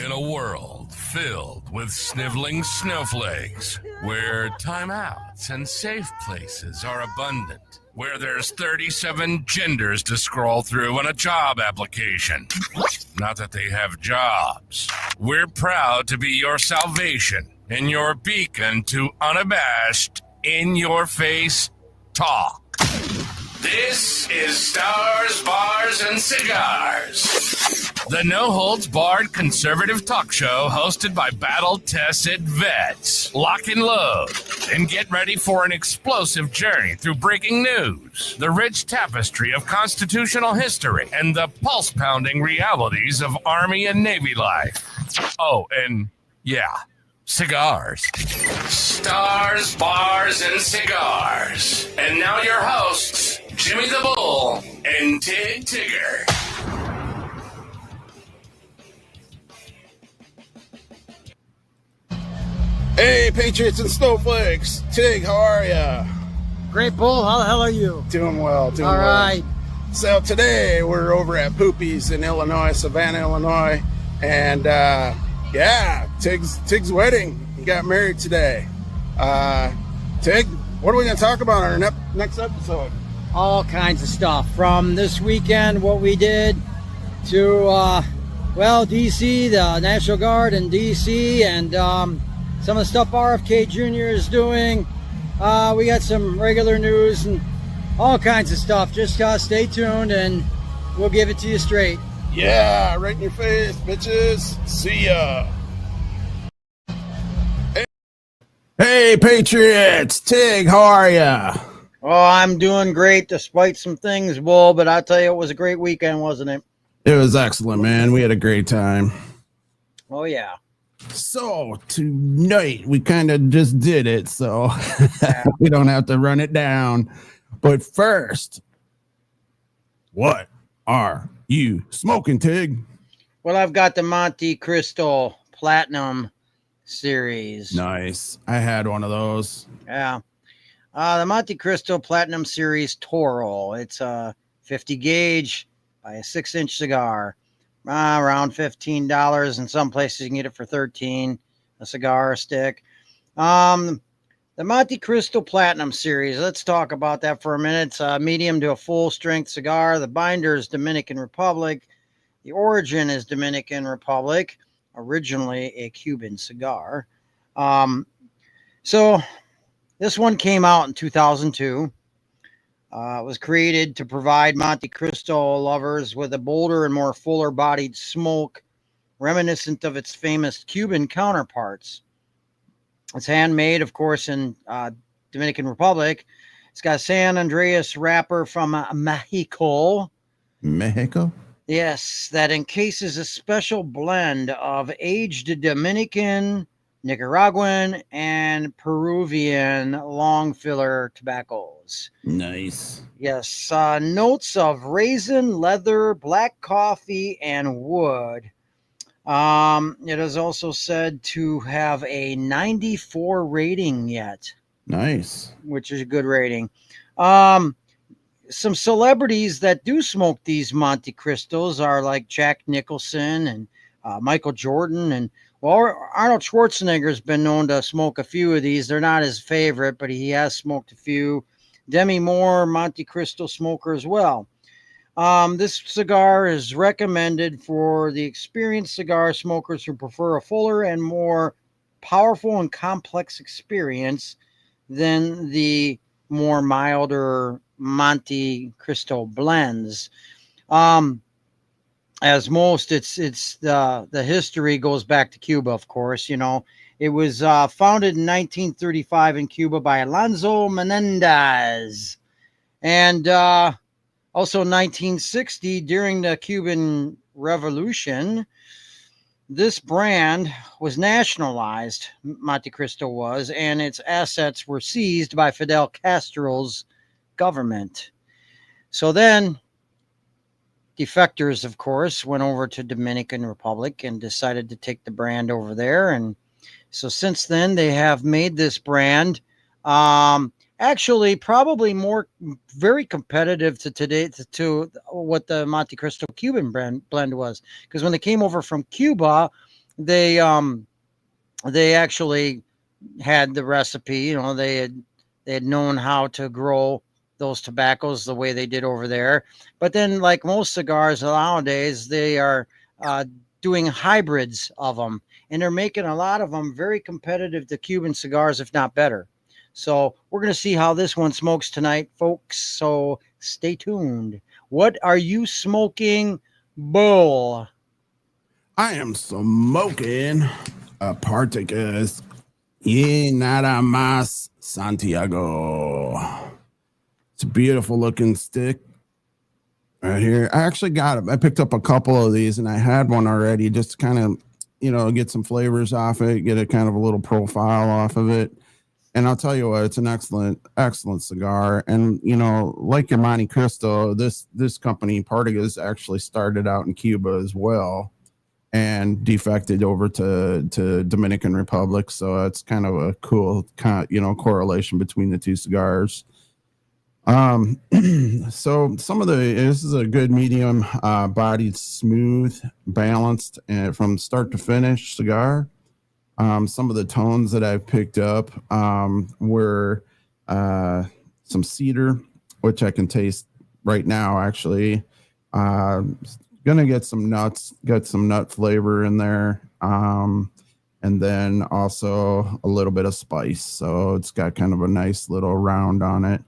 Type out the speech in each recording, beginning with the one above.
In a world filled with sniveling snowflakes, where timeouts and safe places are abundant, where there's 37 genders to scroll through on a job application. Not that they have jobs. We're proud to be your salvation and your beacon to unabashed, in-your-face talk. This is Stars, Bars, and Cigars, the no-holds-barred conservative talk show hosted by battle-tested vets. Lock and load and get ready for an explosive journey through breaking news, the rich tapestry of constitutional history, and the pulse-pounding realities of Army and Navy life. Oh, and yeah, cigars. Stars, Bars, and Cigars. And now your hosts, Jimmy the Bull and Tig Tigger. Hey, Patriots and Snowflakes. Tig, how are ya? Great, Bull. How the hell are you? Doing well, doing All well. right. So today we're over at Poopy's in Illinois, Savannah, Illinois. And yeah, Tig's wedding. He got married today. Tig, what are we going to talk about on our next episode? All kinds of stuff. From this weekend, what we did, to, well, D.C., the National Guard in D.C., and some of the stuff RFK Jr. is doing. We got some regular news and all kinds of stuff. Just stay tuned and we'll give it to you straight. Yeah, right in your face, bitches. See ya. Hey, Patriots. Tig, how are ya? Oh, I'm doing great despite some things, Bull, but I'll tell you, it was a great weekend, wasn't it? It was excellent, man. We had a great time. Oh, yeah. So tonight we kind of just did it, so Yeah. we don't have to run it down. But first, what are you smoking, Tig? Well, I've got the Monte Cristo Platinum series. Nice. I had one of those. Yeah. The Monte Cristo Platinum Series Toro. It's a 50 gauge by a 6-inch cigar. Around $15. In some places you can get it for $13. A cigar stick. The Monte Cristo Platinum Series. Let's talk about that for a minute. It's a medium to a full strength cigar. The binder is Dominican Republic. The origin is Dominican Republic. Originally a Cuban cigar. So this one came out in 2002. It was created to provide Monte Cristo lovers with a bolder and more fuller-bodied smoke, reminiscent of its famous Cuban counterparts. It's handmade, of course, in Dominican Republic. It's got a San Andreas wrapper from Mexico. Mexico? Yes, that encases a special blend of aged Dominican, Nicaraguan, and Peruvian long filler tobaccos. Nice. Yes, notes of raisin, leather, black coffee, and wood. It is also said to have a 94 rating yet. Nice. Which is a good rating. Some celebrities that do smoke these Monte Cristos are like Jack Nicholson and Michael Jordan, and well, Arnold Schwarzenegger's been known to smoke a few of these. They're not his favorite, but he has smoked a few. Demi Moore, Monte Cristo smoker as well. This cigar is recommended for the experienced cigar smokers who prefer a fuller and more powerful and complex experience than the more milder Monte Cristo blends. As most, it's the history goes back to Cuba, of course. You know, it was founded in 1935 in Cuba by Alonso Menendez, and also 1960 during the Cuban Revolution. This brand was nationalized. Monte Cristo was, and its assets were seized by Fidel Castro's government. So then defectors, of course, went over to Dominican Republic and decided to take the brand over there. And so since then, they have made this brand actually probably more very competitive to today to what the Monte Cristo Cuban blend was. Because when they came over from Cuba, they actually had the recipe. You know, they had known how to grow those tobaccos the way they did over there. But then, like most cigars nowadays, they are uh, doing hybrids of them, and they're making a lot of them very competitive to Cuban cigars, if not better. So we're going to see how this one smokes tonight, folks. So stay tuned. What are you smoking, Bull? I am smoking a Partagas E93 Santiago. It's a beautiful looking stick right here. I actually got it. I picked up a couple of these and I had one already just to kind of, get some flavors off it, get a kind of a little profile off of it. And I'll tell you what, it's an excellent cigar. And, like your Monte Cristo, this company, Partagas, actually started out in Cuba as well and defected over to Dominican Republic. So it's kind of a cool, correlation between the two cigars. So this is a good medium bodied, smooth, balanced, and from start to finish cigar. Some of the tones that I picked up were some cedar, which I can taste right now. Actually, gonna get some nuts, got some nut flavor in there, and then also a little bit of spice. So it's got kind of a nice little round on it.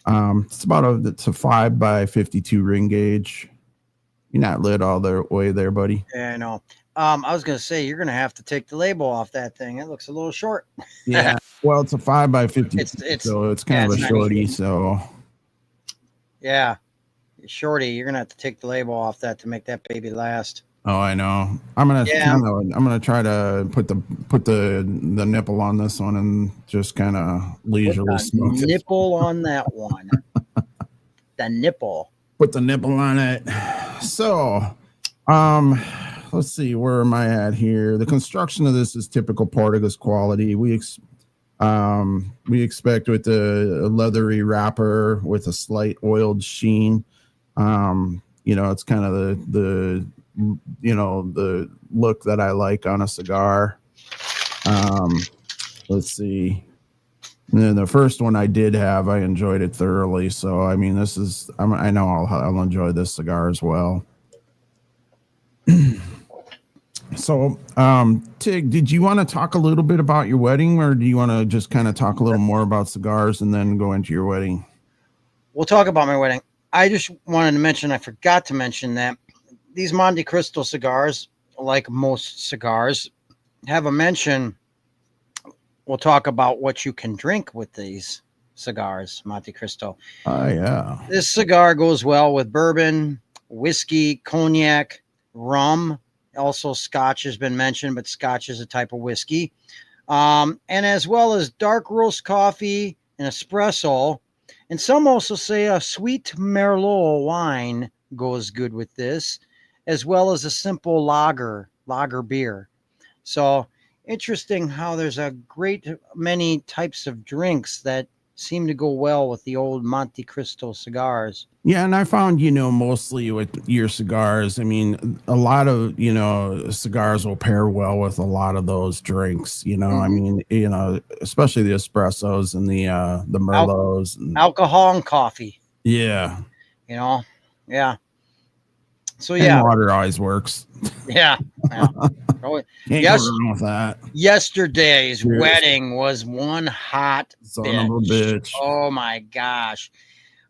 It's it's a 5x52 ring gauge. You're not lit all the way there, buddy. Yeah, I know. I was going to say, you're going to have to take the label off that thing. It looks a little short. Yeah. Well, it's a 5x50, so it's kind of a shorty. So, yeah, shorty. You're going to have to take the label off that to make that baby last. Oh, I know. I'm gonna try to put the nipple on this one and just kind of leisurely smoke it. Nipple on that one. The nipple. Put the nipple on it. So, let's see, where am I at here? The construction of this is typical Partagas quality. We expect with a leathery wrapper with a slight oiled sheen. It's kind of the look that I like on a cigar. Let's see. And then the first one I did have, I enjoyed it thoroughly. So, I mean, I know I'll enjoy this cigar as well. So, Tig, did you want to talk a little bit about your wedding, or do you want to just kind of talk a little more about cigars and then go into your wedding? We'll talk about my wedding. I just wanted to mention, I forgot to mention that these Monte Cristo cigars, like most cigars, have a mention. We'll talk about what you can drink with these cigars, Monte Cristo. Oh, yeah. This cigar goes well with bourbon, whiskey, cognac, rum. Also, Scotch has been mentioned, but Scotch is a type of whiskey. And as well as dark roast coffee and espresso. And some also say a sweet Merlot wine goes good with this, as well as a simple lager beer. So interesting how there's a great many types of drinks that seem to go well with the old Monte Cristo cigars. Yeah, and I found, mostly with your cigars, I mean, a lot of, cigars will pair well with a lot of those drinks, I mean, especially the espressos and the Merlots. And alcohol and coffee. Yeah. Yeah. So, yeah. And water always works. Yeah. Can't go wrong with that. Yesterday's wedding was one hot son of a bitch. Oh, my gosh.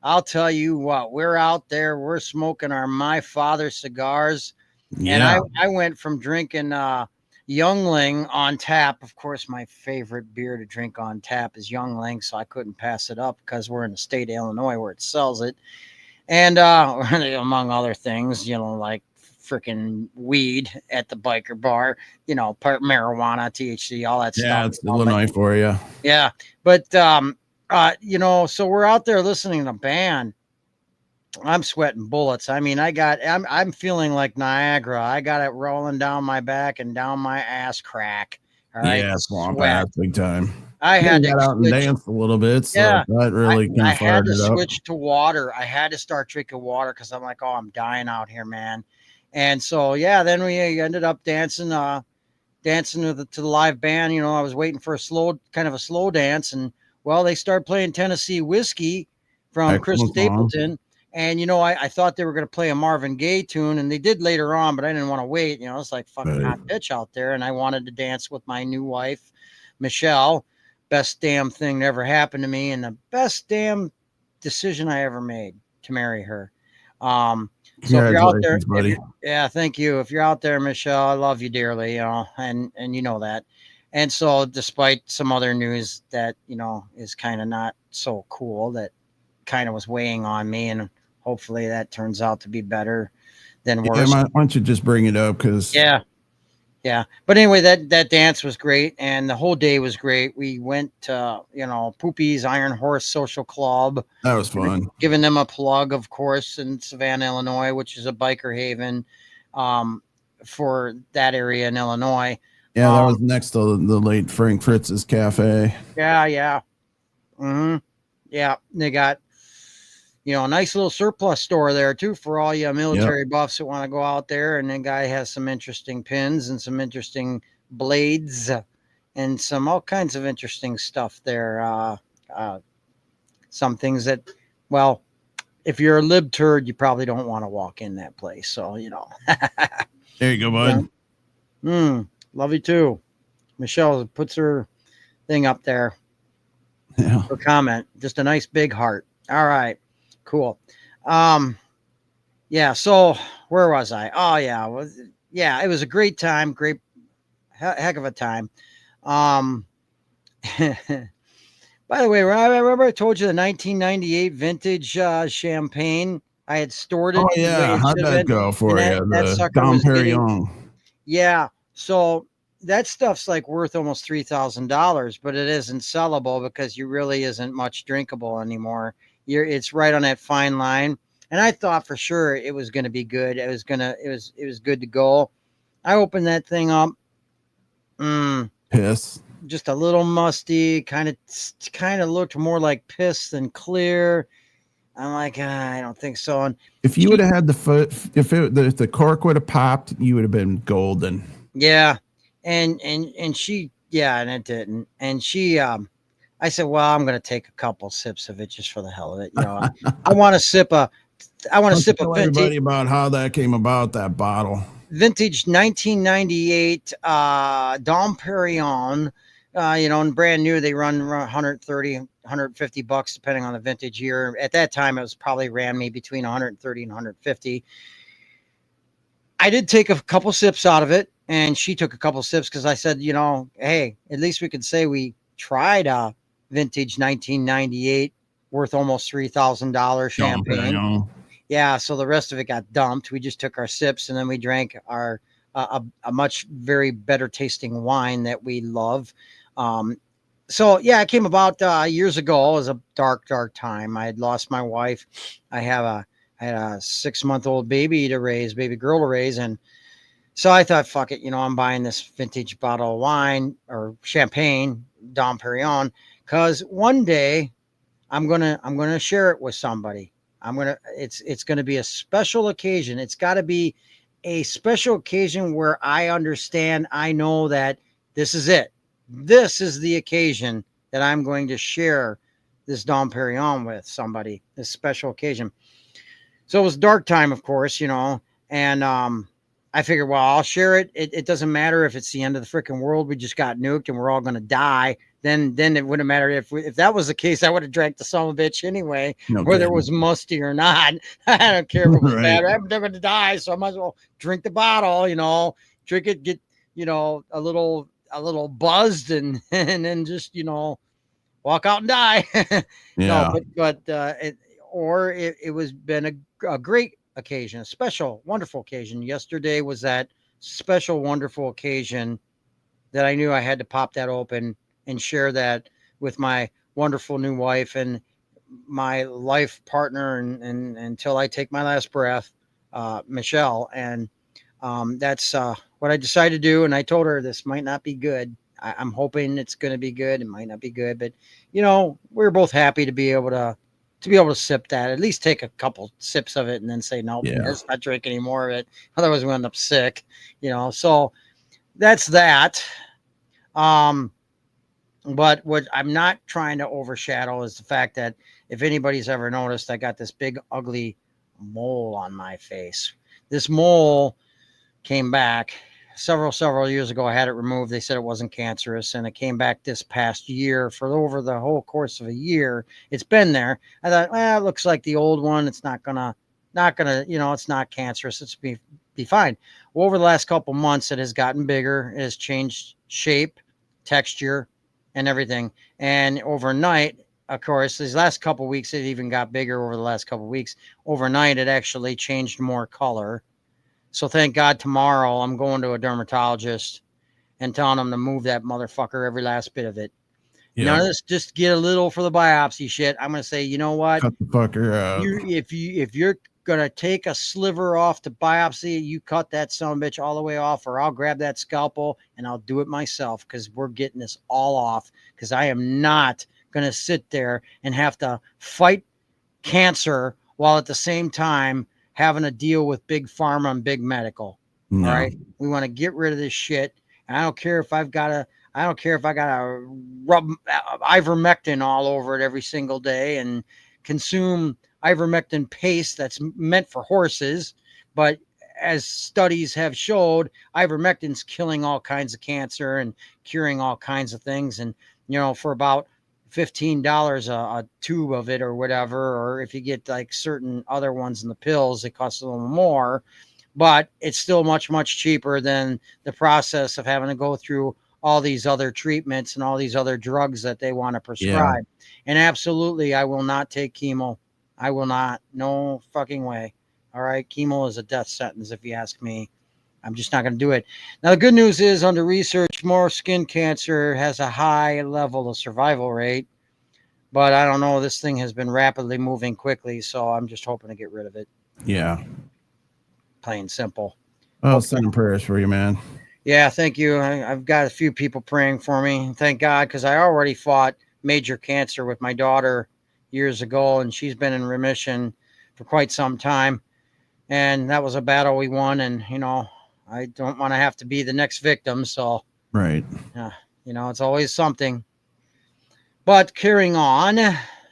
I'll tell you what, we're out there, we're smoking our My Father cigars. Yeah. And I went from drinking Youngling on tap. Of course, my favorite beer to drink on tap is Youngling, so I couldn't pass it up because we're in the state of Illinois where it sells it. And among other things, like freaking weed at the biker bar, part marijuana, THC, all that stuff. Yeah, it's Illinois for you. Yeah. But, so we're out there listening to a band. I'm sweating bullets. I mean, I'm feeling like Niagara. I got it rolling down my back and down my ass crack. All right. Yeah, swamp ass big time. I had to get out and dance a little bit. So that really kind of fired it up. I had to switch to water. I had to start drinking water because I'm like, oh, I'm dying out here, man. And so, yeah, then we ended up dancing dancing to the live band. I was waiting for kind of a slow dance, and well, they started playing Tennessee Whiskey from Chris Stapleton. And, I thought they were going to play a Marvin Gaye tune, and they did later on, but I didn't want to wait. It's like fucking hot pitch out there, and I wanted to dance with my new wife, Michelle. Best damn thing that ever happened to me, and the best damn decision I ever made to marry her. So if you're out there, buddy. yeah, thank you. If you're out there, Michelle, I love you dearly, and you know that. And so despite some other news that, is kind of not so cool, that kind of was weighing on me, and hopefully that turns out to be better than worse. Why don't you just bring it up? Because yeah. But anyway, that dance was great, and the whole day was great. We went to, Poopy's Iron Horse Social Club. That was fun. Giving them a plug, of course, in Savannah, Illinois, which is a biker haven for that area in Illinois. Yeah, that was next to the late Frank Fritz's cafe. Yeah. Mm-hmm. Yeah, they got, a nice little surplus store there too for all you military buffs that want to go out there. And the guy has some interesting pins and some interesting blades and some all kinds of interesting stuff there. Some things that, well, if you're a lib turd, you probably don't want to walk in that place. So, There you go, bud. Love you too. Michelle puts her thing up there. Yeah. For comment. Just a nice big heart. All right. Cool. Yeah. So where was I? Oh yeah. It was a great time. Great heck of a time. By the way, I remember I told you the 1998 vintage champagne. I had stored it. Oh yeah. How'd that go for you? The Dom Perignon. Yeah. So that stuff's like worth almost $3,000, but it isn't sellable because you really isn't much drinkable anymore. It's right on that fine line. And I thought for sure it was going to be good. It was good to go. I opened that thing up. Piss. Just a little musty, kind of looked more like piss than clear. I'm like, I don't think so. And if you would have had if the cork would have popped, you would have been golden. Yeah. And she, and it didn't. And she, I said, well, I'm going to take a couple sips of it just for the hell of it. I want to sip a vintage. Everybody about how that came about, that bottle. Vintage 1998 Dom Perignon, and brand new. They run 130, 150 bucks, depending on the vintage year. At that time, it was probably ran me between 130 and 150. I did take a couple sips out of it, and she took a couple sips because I said, hey, at least we could say we tried a vintage 1998 worth almost $3,000 champagne. Yeah, so the rest of it got dumped. We just took our sips, and then we drank our a much very better tasting wine that we love. So yeah, it came about years ago. It was a dark time. I had lost my wife. I had a 6-month-old baby girl to raise, and so I thought, fuck it, I'm buying this vintage bottle of wine or champagne, Dom Perignon, because one day I'm gonna share it with somebody. It's gonna be a special occasion. It's got to be a special occasion where I understand. I know that this is it. This is the occasion that I'm going to share this Dom Perignon with somebody. This special occasion. So it was dark time, of course, and I figured, well, I'll share it. It doesn't matter if it's the end of the freaking world. We just got nuked and we're all going to die. Then it wouldn't matter if that was the case. I would have drank the son of a bitch anyway, whether it was musty or not. I don't care if it was bad. I'm never going to die, so I might as well drink the bottle. Drink it, get a little buzzed, and then just walk out and die. Yeah. No, but it was been a great occasion, a special, wonderful occasion. Yesterday was that special, wonderful occasion that I knew I had to pop that open and share that with my wonderful new wife and my life partner and until I take my last breath, Michelle. And that's what I decided to do. And I told her this might not be good. I'm hoping it's going to be good. It might not be good, but we're both happy to be able to sip that, at least take a couple sips of it and then say, no, let's not drink any more of it. Otherwise we end up sick, So that's that. But what I'm not trying to overshadow is the fact that if anybody's ever noticed, I got this big, ugly mole on my face. This mole came back several years ago. I had it removed. They said it wasn't cancerous, and it came back this past year. For over the whole course of a year, it's been there. I thought, well, it looks like the old one. It's not gonna, it's not cancerous. It's be fine. Well, over the last couple months, it has gotten bigger. It has changed shape, texture, and everything. And overnight, of course, these last couple weeks, it even got bigger over the last couple weeks. Overnight, it actually changed more color. So thank God tomorrow I'm going to a dermatologist and telling them to move that motherfucker, every last bit of it. Yeah. None of this just get a little for the biopsy shit. I'm going to say, you know what? Cut the fucker out. If you're going to take a sliver off to biopsy, you cut that son of a bitch all the way off, or I'll grab that scalpel and I'll do it myself, because we're getting this all off, because I am not going to sit there and have to fight cancer while at the same time having to deal with big pharma and big medical. No. All right. We want to get rid of this shit. And I don't care if I got to rub ivermectin all over it every single day and consume ivermectin paste that's meant for horses. But as studies have showed, ivermectin's killing all kinds of cancer and curing all kinds of things. And, for about $15 a tube of it or whatever, or if you get like certain other ones in the pills, it costs a little more, but it's still much, much cheaper than the process of having to go through all these other treatments and all these other drugs that they want to prescribe. Yeah. And absolutely, I will not take chemo. I will not. No fucking way. All right. Chemo is a death sentence, if you ask me. I'm just not going to do it. Now, the good news is, under research, more skin cancer has a high level of survival rate. But I don't know. This thing has been rapidly moving quickly, so I'm just hoping to get rid of it. Yeah. Plain simple. Well, sending prayers for you, man. Yeah, thank you. I've got a few people praying for me. Thank God, because I already fought major cancer with my daughter years ago, and she's been in remission for quite some time. And that was a battle we won, and, I don't want to have to be the next victim. So, right. It's always something. But carrying on,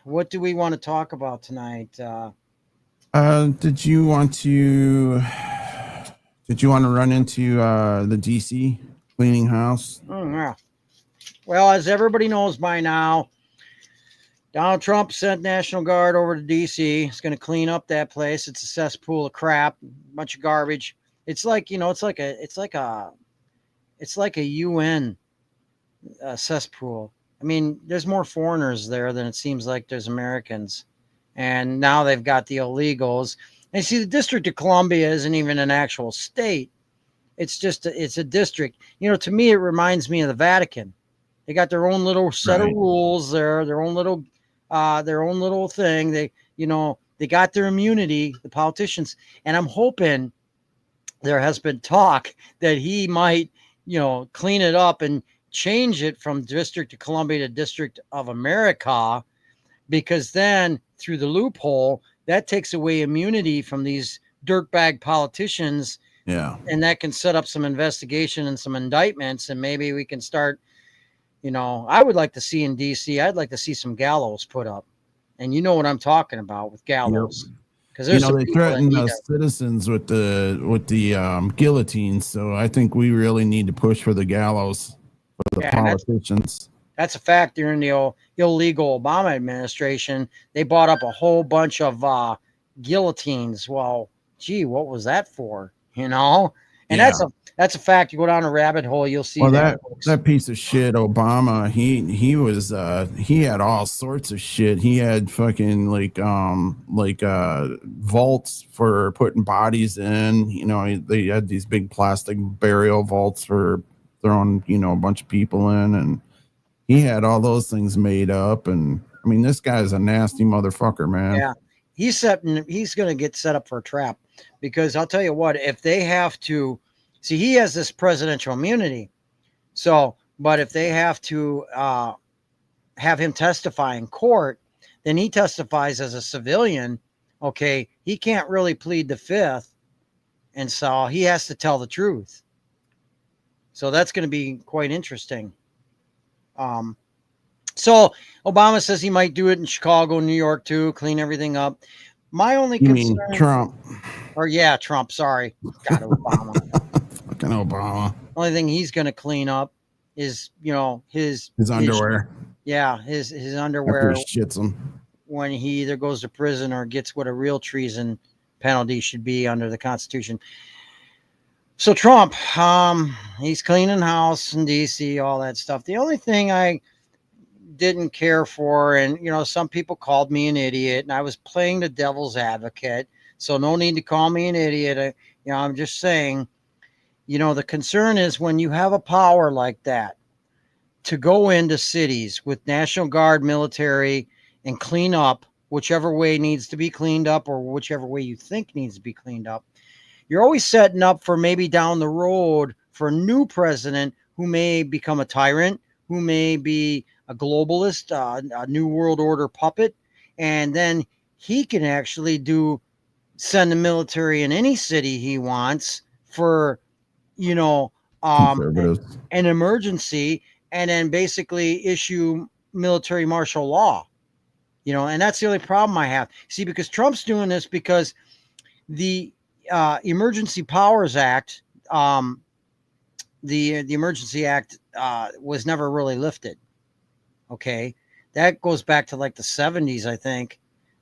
what do we want to talk about tonight? Did you want to run into the DC cleaning house? Yeah. Well, as everybody knows by now, Donald Trump sent National Guard over to DC. It's going to clean up that place. It's a cesspool of crap, a bunch of garbage. It's like, it's like a UN cesspool. I mean, there's more foreigners there than it seems like there's Americans. And now they've got the illegals. And see, the District of Columbia isn't even an actual state. It's just, it's a district. To me, it reminds me of the Vatican. They got their own little set of rules there, their own little thing. They got their immunity, the politicians. And I'm hoping there has been talk that he might, clean it up and change it from District of Columbia to District of America, because then through the loophole, that takes away immunity from these dirtbag politicians. Yeah. And that can set up some investigation and some indictments. And maybe we can start, I would like to see in DC, I'd like to see some gallows put up. And you know what I'm talking about with gallows. Yep. Because there's they threaten us citizens with the guillotines. So I think we really need to push for the gallows for the politicians. That's a fact. During the illegal Obama administration, they bought up a whole bunch of guillotines. Well, gee, what was that for? And that's a fact. You go down a rabbit hole, you'll see that piece of shit, Obama. He had all sorts of shit. He had fucking vaults for putting bodies in. They had these big plastic burial vaults for throwing a bunch of people in, and he had all those things made up. And I mean, this guy's a nasty motherfucker, man. Yeah, he's going to get set up for a trap, because I'll tell you what, if they have to see, he has this presidential immunity. So, but if they have to have him testify in court, then he testifies as a civilian. Okay, he can't really plead the fifth, and so he has to tell the truth. So that's going to be quite interesting. So Obama says he might do it in Chicago, New York too, clean everything up. My only You concern, mean Trump? or yeah, Trump. Sorry, God, Obama. Fucking Obama. Only thing he's going to clean up is, you know, his underwear. his After underwear he shits them. when he either goes to prison or gets what a real treason penalty should be under the Constitution. So Trump, he's cleaning house in DC, all that stuff. The only thing I didn't care for, and you know, some people called me an idiot, and I was playing the devil's advocate. So no need to call me an idiot. You know, I'm just saying, you know, the concern is when you have a power like that to go into cities with National Guard, military, and clean up whichever way needs to be cleaned up or whichever way you think needs to be cleaned up. You're always setting up for maybe down the road for a new president who may become a tyrant, who may be a globalist, a new world order puppet, and then he can actually send the military in any city he wants for, you know, Conservatives. an emergency, and then basically issue military martial law. You know, and that's the only problem I have. See, because Trump's doing this because the Emergency Powers Act, the Emergency Act was never really lifted. Okay, that goes back to like the 70s, I think,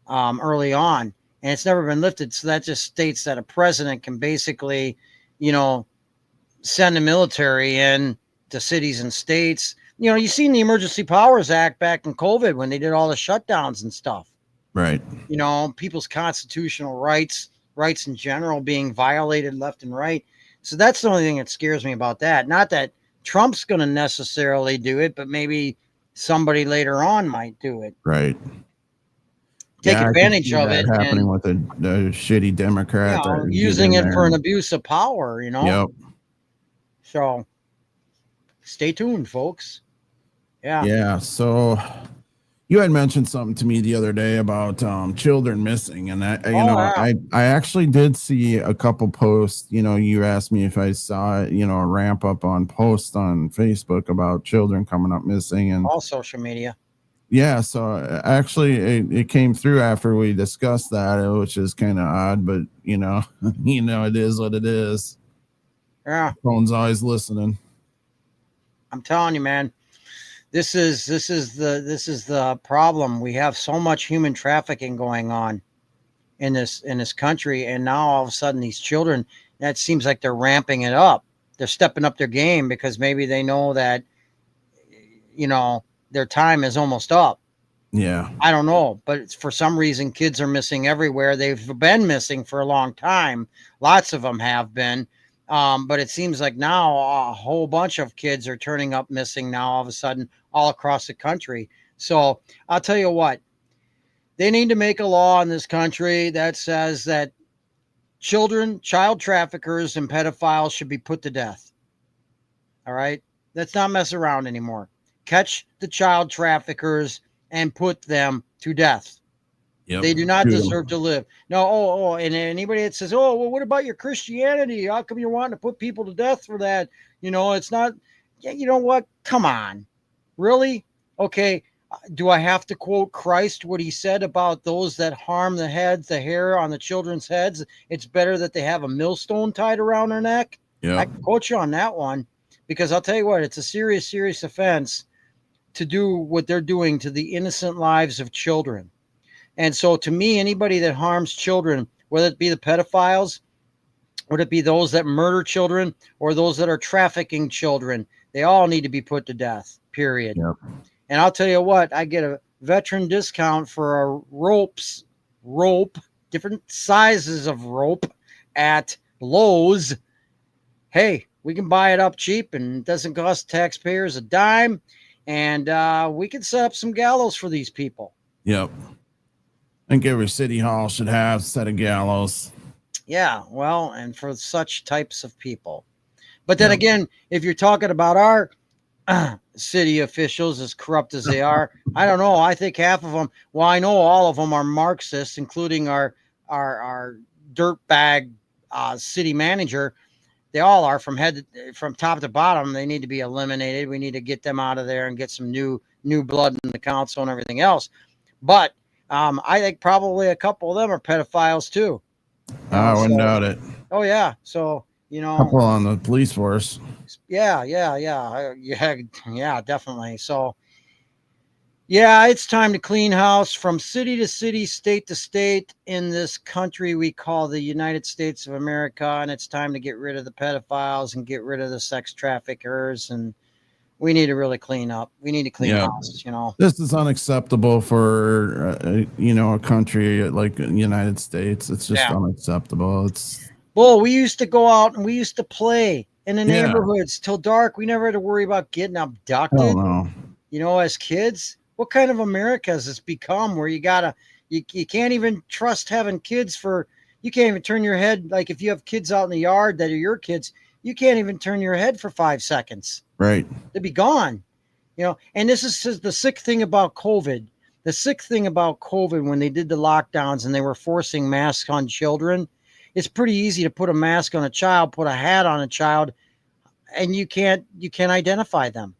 early on, and it's never been lifted. So that just states that a president can basically, you know, send the military in to cities and states. You know, you've seen the Emergency Powers Act back in COVID when they did all the shutdowns and stuff. Right. You know, people's constitutional rights in general being violated left and right. So that's the only thing that scares me about that. Not that Trump's going to necessarily do it, but maybe somebody later on might do it. Right. Take advantage of it. Happening with a shitty Democrat. You know, using it for an abuse of power, you know? Yep. So stay tuned, folks. Yeah. Yeah. So you had mentioned something to me the other day about children missing, and I actually did see a couple posts. You know, you asked me if I saw, you know, a ramp up on posts on Facebook about children coming up missing, and all social media. Yeah. So actually, it came through after we discussed that, which is kind of odd, but you know, it is what it is. Yeah. Phone's always listening. I'm telling you, man. This is the problem. We have so much human trafficking going on in this country, and now all of a sudden these children, that seems like they're ramping it up. They're stepping up their game because maybe they know that, you know, their time is almost up. Yeah. I don't know, but for some reason kids are missing everywhere. They've been missing for a long time. Lots of them have been. But it seems like now a whole bunch of kids are turning up missing now all of a sudden all across the country. So I'll tell you what, they need to make a law in this country that says that child traffickers and pedophiles should be put to death. All right. Let's not mess around anymore. Catch the child traffickers and put them to death. Yep. They do not deserve to live. No, and anybody that says, oh, well, what about your Christianity? How come you're wanting to put people to death for that? You know, it's not, you know what? Come on. Really? Okay. Do I have to quote Christ, what he said about those that harm the hair on the children's heads? It's better that they have a millstone tied around their neck. Yeah. I can quote you on that one, because I'll tell you what, it's a serious, serious offense to do what they're doing to the innocent lives of children. And so to me, anybody that harms children, whether it be the pedophiles, whether it be those that murder children, or those that are trafficking children, they all need to be put to death, period. Yep. And I'll tell you what, I get a veteran discount for a rope, different sizes of rope at Lowe's. Hey, we can buy it up cheap and it doesn't cost taxpayers a dime. And we can set up some gallows for these people. Yep. I think every city hall should have a set of gallows. Yeah, well, and for such types of people. But then again, if you're talking about our city officials, as corrupt as they are, I don't know. I think half of them, well, I know all of them are Marxists, including our dirtbag city manager. They all are from from top to bottom. They need to be eliminated. We need to get them out of there and get some new blood in the council and everything else. But I think probably a couple of them are pedophiles too. I wouldn't doubt it. Oh yeah. So couple on the police force. Yeah, definitely. So yeah, it's time to clean house from city to city, state to state in this country we call the United States of America. And it's time to get rid of the pedophiles and get rid of the sex traffickers. And we need to really clean up. We need to clean house, This is unacceptable for, a country like the United States. It's just unacceptable. Well, we used to go out and we used to play in the neighborhoods till dark. We never had to worry about getting abducted. Oh, no. As kids. What kind of America has this become where you can't even trust having kids you can't even turn your head. Like if you have kids out in the yard that are your kids, you can't even turn your head for 5 seconds. Right. They'd be gone, and this is the sick thing about COVID. The sick thing about COVID, when they did the lockdowns and they were forcing masks on children, it's pretty easy to put a mask on a child, put a hat on a child, and you can't identify them.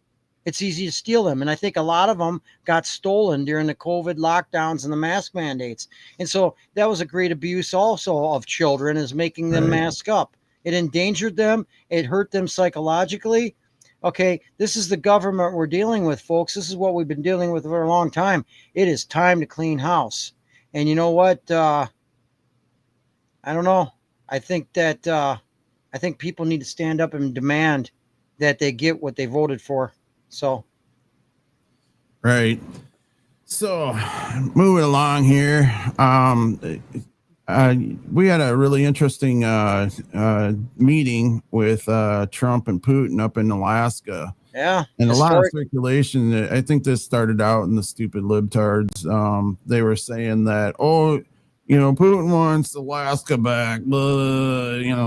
It's easy to steal them. And I think a lot of them got stolen during the COVID lockdowns and the mask mandates. And so that was a great abuse also of children, is making them mask up. It endangered them. It hurt them psychologically. Okay, this is the government we're dealing with, folks. This is what we've been dealing with for a long time. It is time to clean house. And you know what? I don't know. I think people need to stand up and demand that they get what they voted for. So, right. So, moving along here, we had a really interesting meeting with Trump and Putin up in Alaska. Yeah, and a lot of circulation. I think this started out in the stupid libtards. They were saying that, Putin wants Alaska back.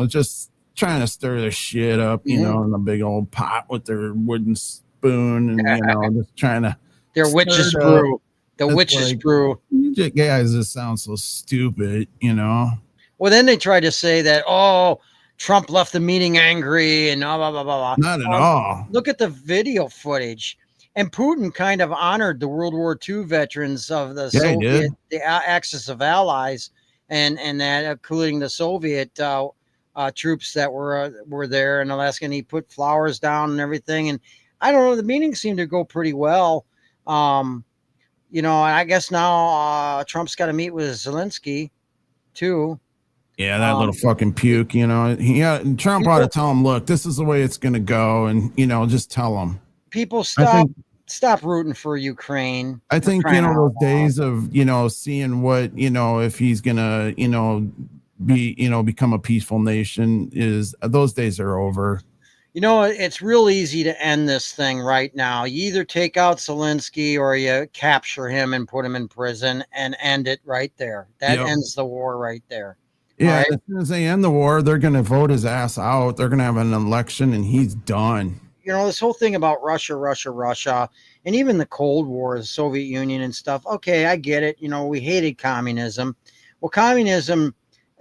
Just trying to stir their shit up, in a big old pot with their wooden spoon, and just trying to. Their witch's brew. The witch's brew. You guys just sound so stupid, Well, then they tried to say that, Trump left the meeting angry and blah, blah, blah, blah. Not at all. Look at the video footage. And Putin kind of honored the World War II veterans of the Soviet, the Axis of Allies, and that, including the Soviet troops that were there in Alaska. And he put flowers down and everything. And I don't know, the meeting seemed to go pretty well. And I guess now Trump's got to meet with Zelensky too. Yeah, that little fucking puke, Trump ought to tell him, look, this is the way it's going to go. And, just tell him. People stop rooting for Ukraine. I think, those days of, seeing what, if he's going to, become a peaceful nation those days are over. It's real easy to end this thing right now. You either take out Zelensky or you capture him and put him in prison and end it right there. That ends the war right there. Yeah, right? As soon as they end the war, they're going to vote his ass out. They're going to have an election and he's done. This whole thing about Russia, and even the Cold War, the Soviet Union and stuff. Okay, I get it. We hated communism. Well, communism,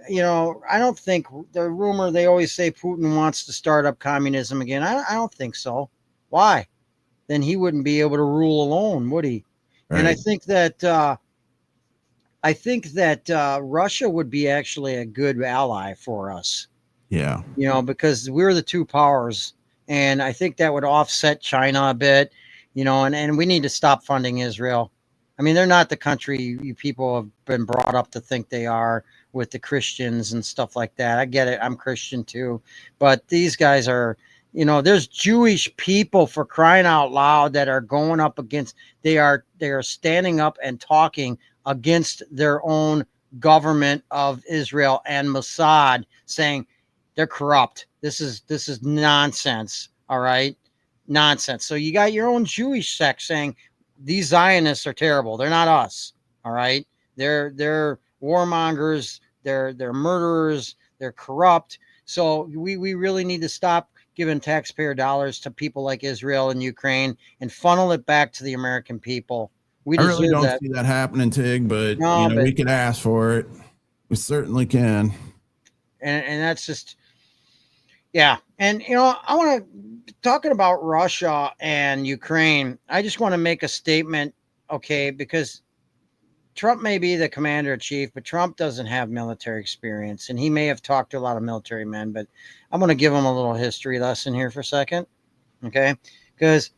I don't think the rumor, they always say Putin wants to start up communism again. I don't think so. Why? Then he wouldn't be able to rule alone, would he? Right. And I think that Russia would be actually a good ally for us. Yeah. Because we're the two powers, and I think that would offset China a bit, and we need to stop funding Israel. I mean, they're not the country you people have been brought up to think they are, with the Christians and stuff like that. I get it. I'm Christian too. But these guys are, there's Jewish people, for crying out loud, that are going up against, they are standing up and talking against their own government of Israel and Mossad, saying they're corrupt. This is nonsense. All right. Nonsense. So you got your own Jewish sect saying these Zionists are terrible. They're not us. All right. They're warmongers, they're murderers, they're corrupt. So we really need to stop giving taxpayer dollars to people like Israel and Ukraine and funnel it back to the American people. I really don't see that happening, Tig, but we can ask for it. We certainly can. And that's just, Yeah. And, I want to, talking about Russia and Ukraine, I just want to make a statement, okay, because Trump may be the commander in chief, but Trump doesn't have military experience. And he may have talked to a lot of military men, but I'm going to give him a little history lesson here for a second, okay? Because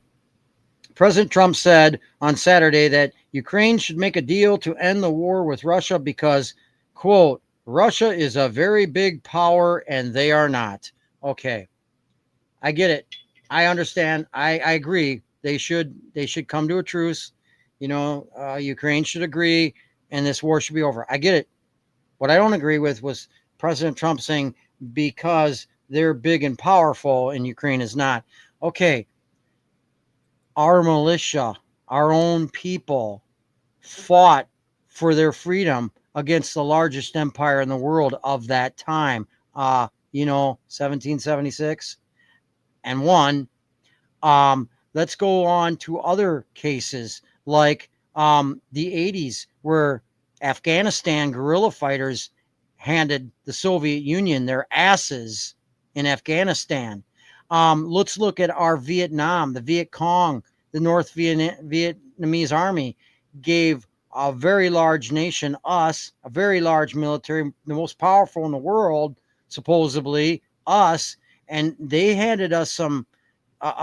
President Trump said on Saturday that Ukraine should make a deal to end the war with Russia because, quote, Russia is a very big power and they are not. Okay. I get it. I understand. I agree. They should come to a truce. Ukraine should agree and this war should be over. I get it. What I don't agree with was President Trump saying because they're big and powerful and Ukraine is not. Okay. Our militia, our own people fought for their freedom against the largest empire in the world of that time, 1776, and won. Let's go on to other cases like the 80s, where Afghanistan guerrilla fighters handed the Soviet Union their asses in Afghanistan. Let's look at our Vietnam, the Viet Cong, the North Vietnamese army gave a very large nation, us, a very large military, the most powerful in the world, supposedly, us, and they handed us a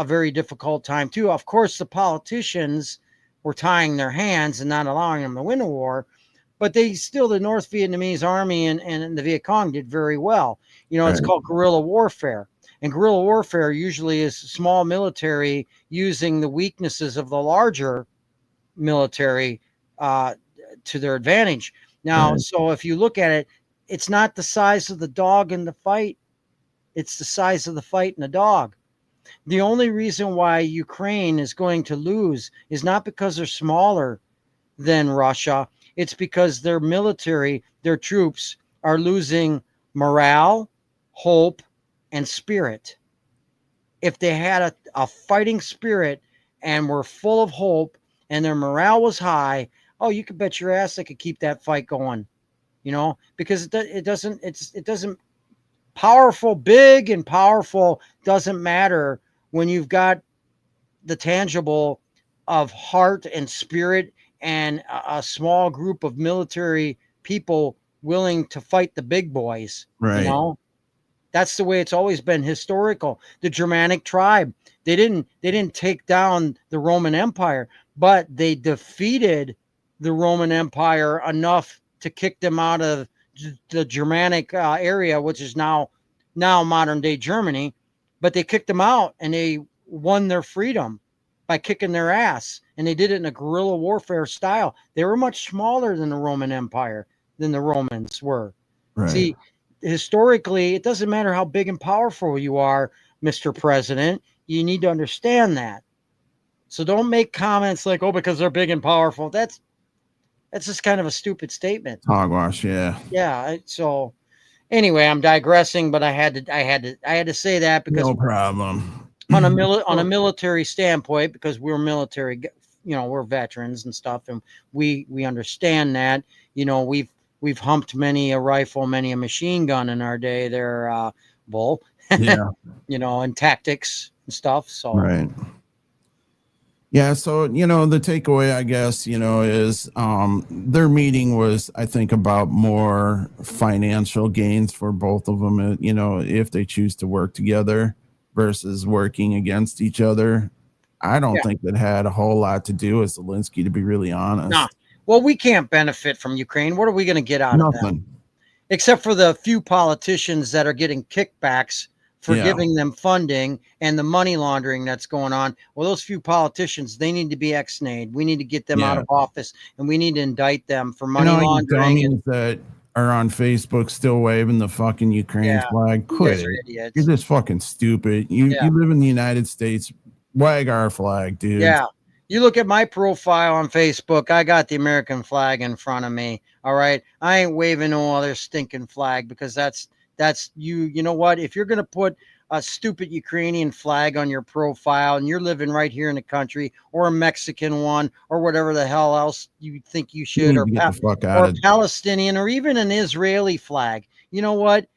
very difficult time too. Of course, the politicians were tying their hands and not allowing them to win a war, but the North Vietnamese army and the Viet Cong did very well. It's called guerrilla warfare. And guerrilla warfare usually is small military using the weaknesses of the larger military to their advantage. Now, so if you look at it, it's not the size of the dog in the fight. It's the size of the fight in the dog. The only reason why Ukraine is going to lose is not because they're smaller than Russia. It's because their military, their troops are losing morale, hope, and spirit. If they had a fighting spirit and were full of hope and their morale was high, oh, you could bet your ass they could keep that fight going, because it doesn't powerful, big and powerful doesn't matter when you've got the tangible of heart and spirit and a small group of military people willing to fight the big boys, Right. That's the way it's always been historical. The Germanic tribe, they didn't take down the Roman Empire, but they defeated the Roman Empire enough to kick them out of the Germanic area, which is now modern day Germany. But they kicked them out and they won their freedom by kicking their ass. And they did it in a guerrilla warfare style. They were much smaller than the Roman Empire, than the Romans were. Right. See, historically, it doesn't matter how big and powerful you are, Mr. President. You need to understand that. So don't make comments like, "Oh, because they're big and powerful." That's just kind of a stupid statement. Hogwash, yeah. Yeah. So anyway, I'm digressing, but I had to say that because no problem. on a military standpoint, because we're military, we're veterans and stuff, and we understand that. We've humped many a rifle, many a machine gun in our day there, Bull. Yeah. And tactics and stuff. So right. Yeah, so the takeaway, I guess, is their meeting was, I think, about more financial gains for both of them, if they choose to work together versus working against each other. I don't think that had a whole lot to do with Zelensky, to be really honest. Nah. Well, we can't benefit from Ukraine. What are we going to get out of that? Except for the few politicians that are getting kickbacks for giving them funding and the money laundering that's going on. Well, those few politicians, they need to be ex-nayed. We need to get them out of office, and we need to indict them for money laundering. That are on Facebook still waving the fucking Ukraine flag. Quit it. You're just fucking stupid. You live in the United States. Wag our flag, dude. Yeah. You look at my profile on Facebook, I got the American flag in front of me. All right. I ain't waving no other stinking flag because that's you. You know what? If you're going to put a stupid Ukrainian flag on your profile and you're living right here in the country, or a Mexican one, or whatever the hell else you think you should, or Palestinian, or even an Israeli flag, you know what?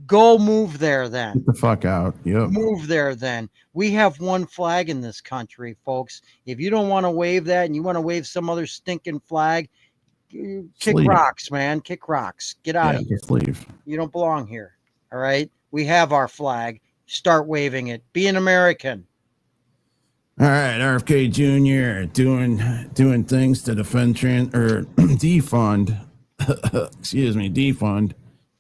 Go move there then. Get the fuck out. Yep. Move there then. We have one flag in this country, folks. If you don't want to wave that and you want to wave some other stinking flag, kick rocks, man. Kick rocks. Get out of here. Just leave. You don't belong here. All right. We have our flag. Start waving it. Be an American. All right, RFK Jr. doing things to defend defund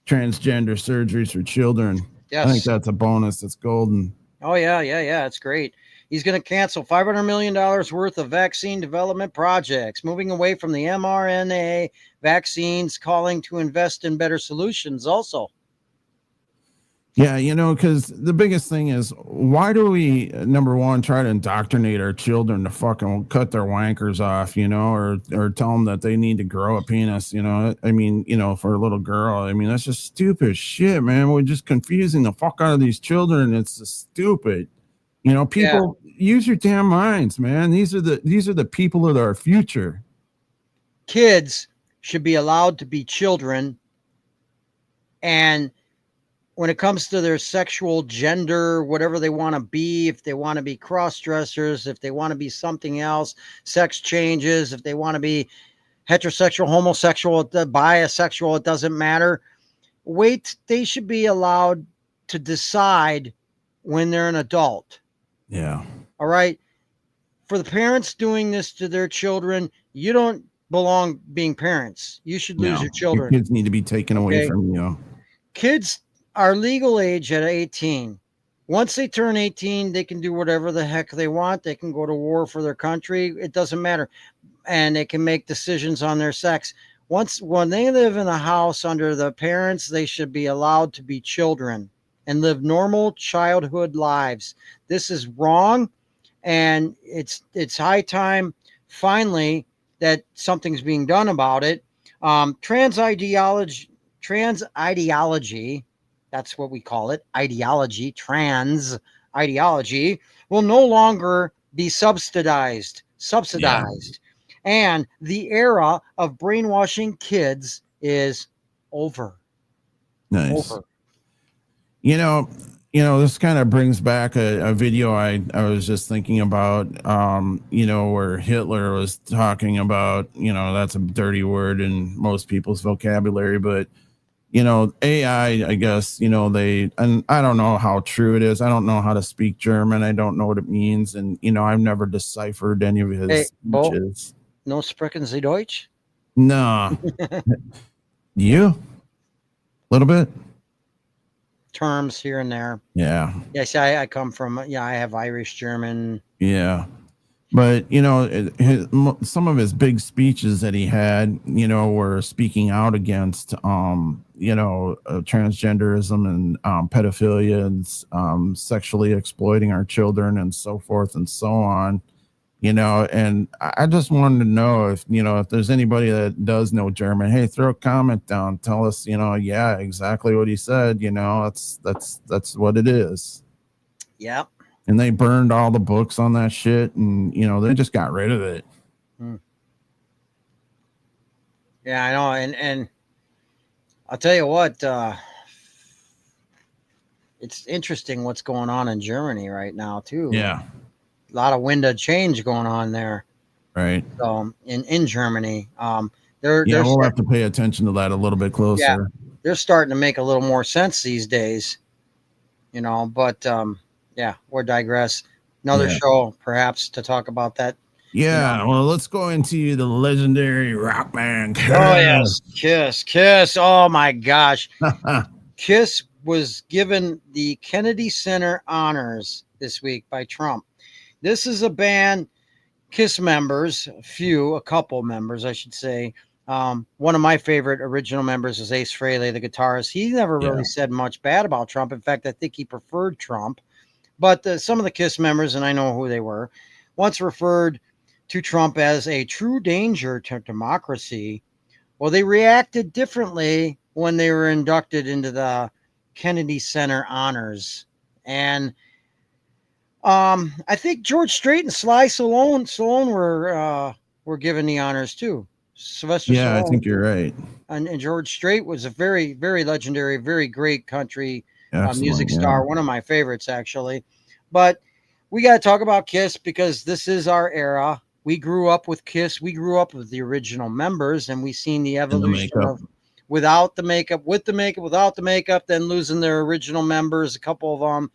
transgender surgeries for children. Yes. I think that's a bonus. That's golden. Oh yeah, it's great. He's going to cancel $500 million worth of vaccine development projects, moving away from the mRNA vaccines, calling to invest in better solutions also. Yeah, because the biggest thing is, why do we, number one, try to indoctrinate our children to fucking cut their wankers off, or tell them that they need to grow a penis, I mean, for a little girl. I mean, that's just stupid shit, man. We're just confusing the fuck out of these children. It's just stupid. People, use your damn minds, man. These are the people of our future. Kids should be allowed to be children, and when it comes to their sexual gender, whatever they want to be, if they want to be cross-dressers, if they want to be something else, sex changes, if they want to be heterosexual, homosexual, bisexual, it doesn't matter. They should be allowed to decide when they're an adult. Yeah. All right. For the parents doing this to their children, you don't belong being parents. You should lose your children. Your kids need to be taken away from you. Kids are legal age at 18. Once they turn 18, they can do whatever the heck they want. They can go to war for their country. It doesn't matter. And they can make decisions on their sex. When they live in a house under the parents, they should be allowed to be children and live normal childhood lives. This is wrong. And it's high time finally that something's being done about it. Trans ideology, that's what we call it, ideology, trans ideology, will no longer be subsidized. Yeah. And the era of brainwashing kids is over. Nice. Over. This kind of brings back a video I was just thinking about, where Hitler was talking about, that's a dirty word in most people's vocabulary, but AI, I guess, and I don't know how true it is. I don't know how to speak German. I don't know what it means. And, I've never deciphered any of his speeches. No sprechen Sie Deutsch? No. You? A little bit? Terms here and there. Yeah. Yes, I come from, I have Irish, German. Yeah. But, some of his big speeches that he had, were speaking out against, transgenderism and pedophilia and sexually exploiting our children and so forth and so on, and I just wanted to know if there's anybody that does know German, hey, throw a comment down, tell us, yeah, exactly what he said, that's what it is. Yep. And they burned all the books on that shit, and they just got rid of it. Yeah, I know, and I'll tell you what, it's interesting what's going on in Germany right now too. Yeah, a lot of wind of change going on there. Right. So in Germany, we'll have to pay attention to that a little bit closer. Yeah, they're starting to make a little more sense these days. But. Yeah, we'll digress. Another show, perhaps, to talk about that. Yeah, well, let's go into the legendary rock band Kiss. Oh, yes, Kiss. Oh, my gosh. Kiss was given the Kennedy Center honors this week by Trump. This is a band, Kiss members, a couple members, I should say. One of my favorite original members is Ace Frehley, the guitarist. He never really said much bad about Trump. In fact, I think he preferred Trump. But some of the Kiss members, and I know who they were, once referred to Trump as a true danger to democracy. Well, they reacted differently when they were inducted into the Kennedy Center honors. And I think George Strait and Sly Stallone were given the honors too. Sylvester Yeah, I Stallone, think you're right. and George Strait was a very, very legendary, very great country music Excellent. Yeah. star. One of my favorites, actually. But we got to talk about Kiss because this is our era. We grew up with Kiss. We grew up with the original members, and we seen the And the evolution makeup. of without the makeup, with the makeup, without the makeup, then losing their original members, a couple of them,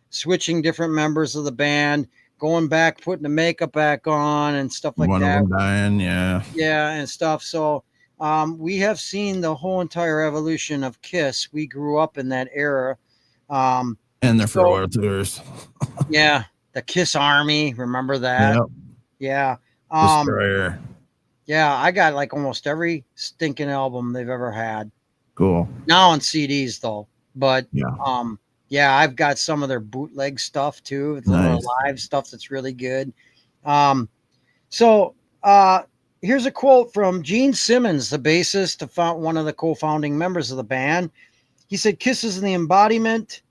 switching different members of the band, going back, putting the makeup back on, and stuff like One of that. them dying. Yeah. Yeah, and stuff. So we have seen the whole entire evolution of Kiss. We grew up in that era. Um, And their so farewell tours. yeah, the Kiss Army. Remember that? Yep. Yeah. Destroyer. Yeah, I got like almost every stinking album they've ever had. Cool. Now on CDs though. But Yeah. yeah, I've got some of their bootleg stuff too, the Nice. live stuff that's really good. So here's a quote from Gene Simmons, the bassist, one of the co-founding members of the band. He said, "Kiss is the embodiment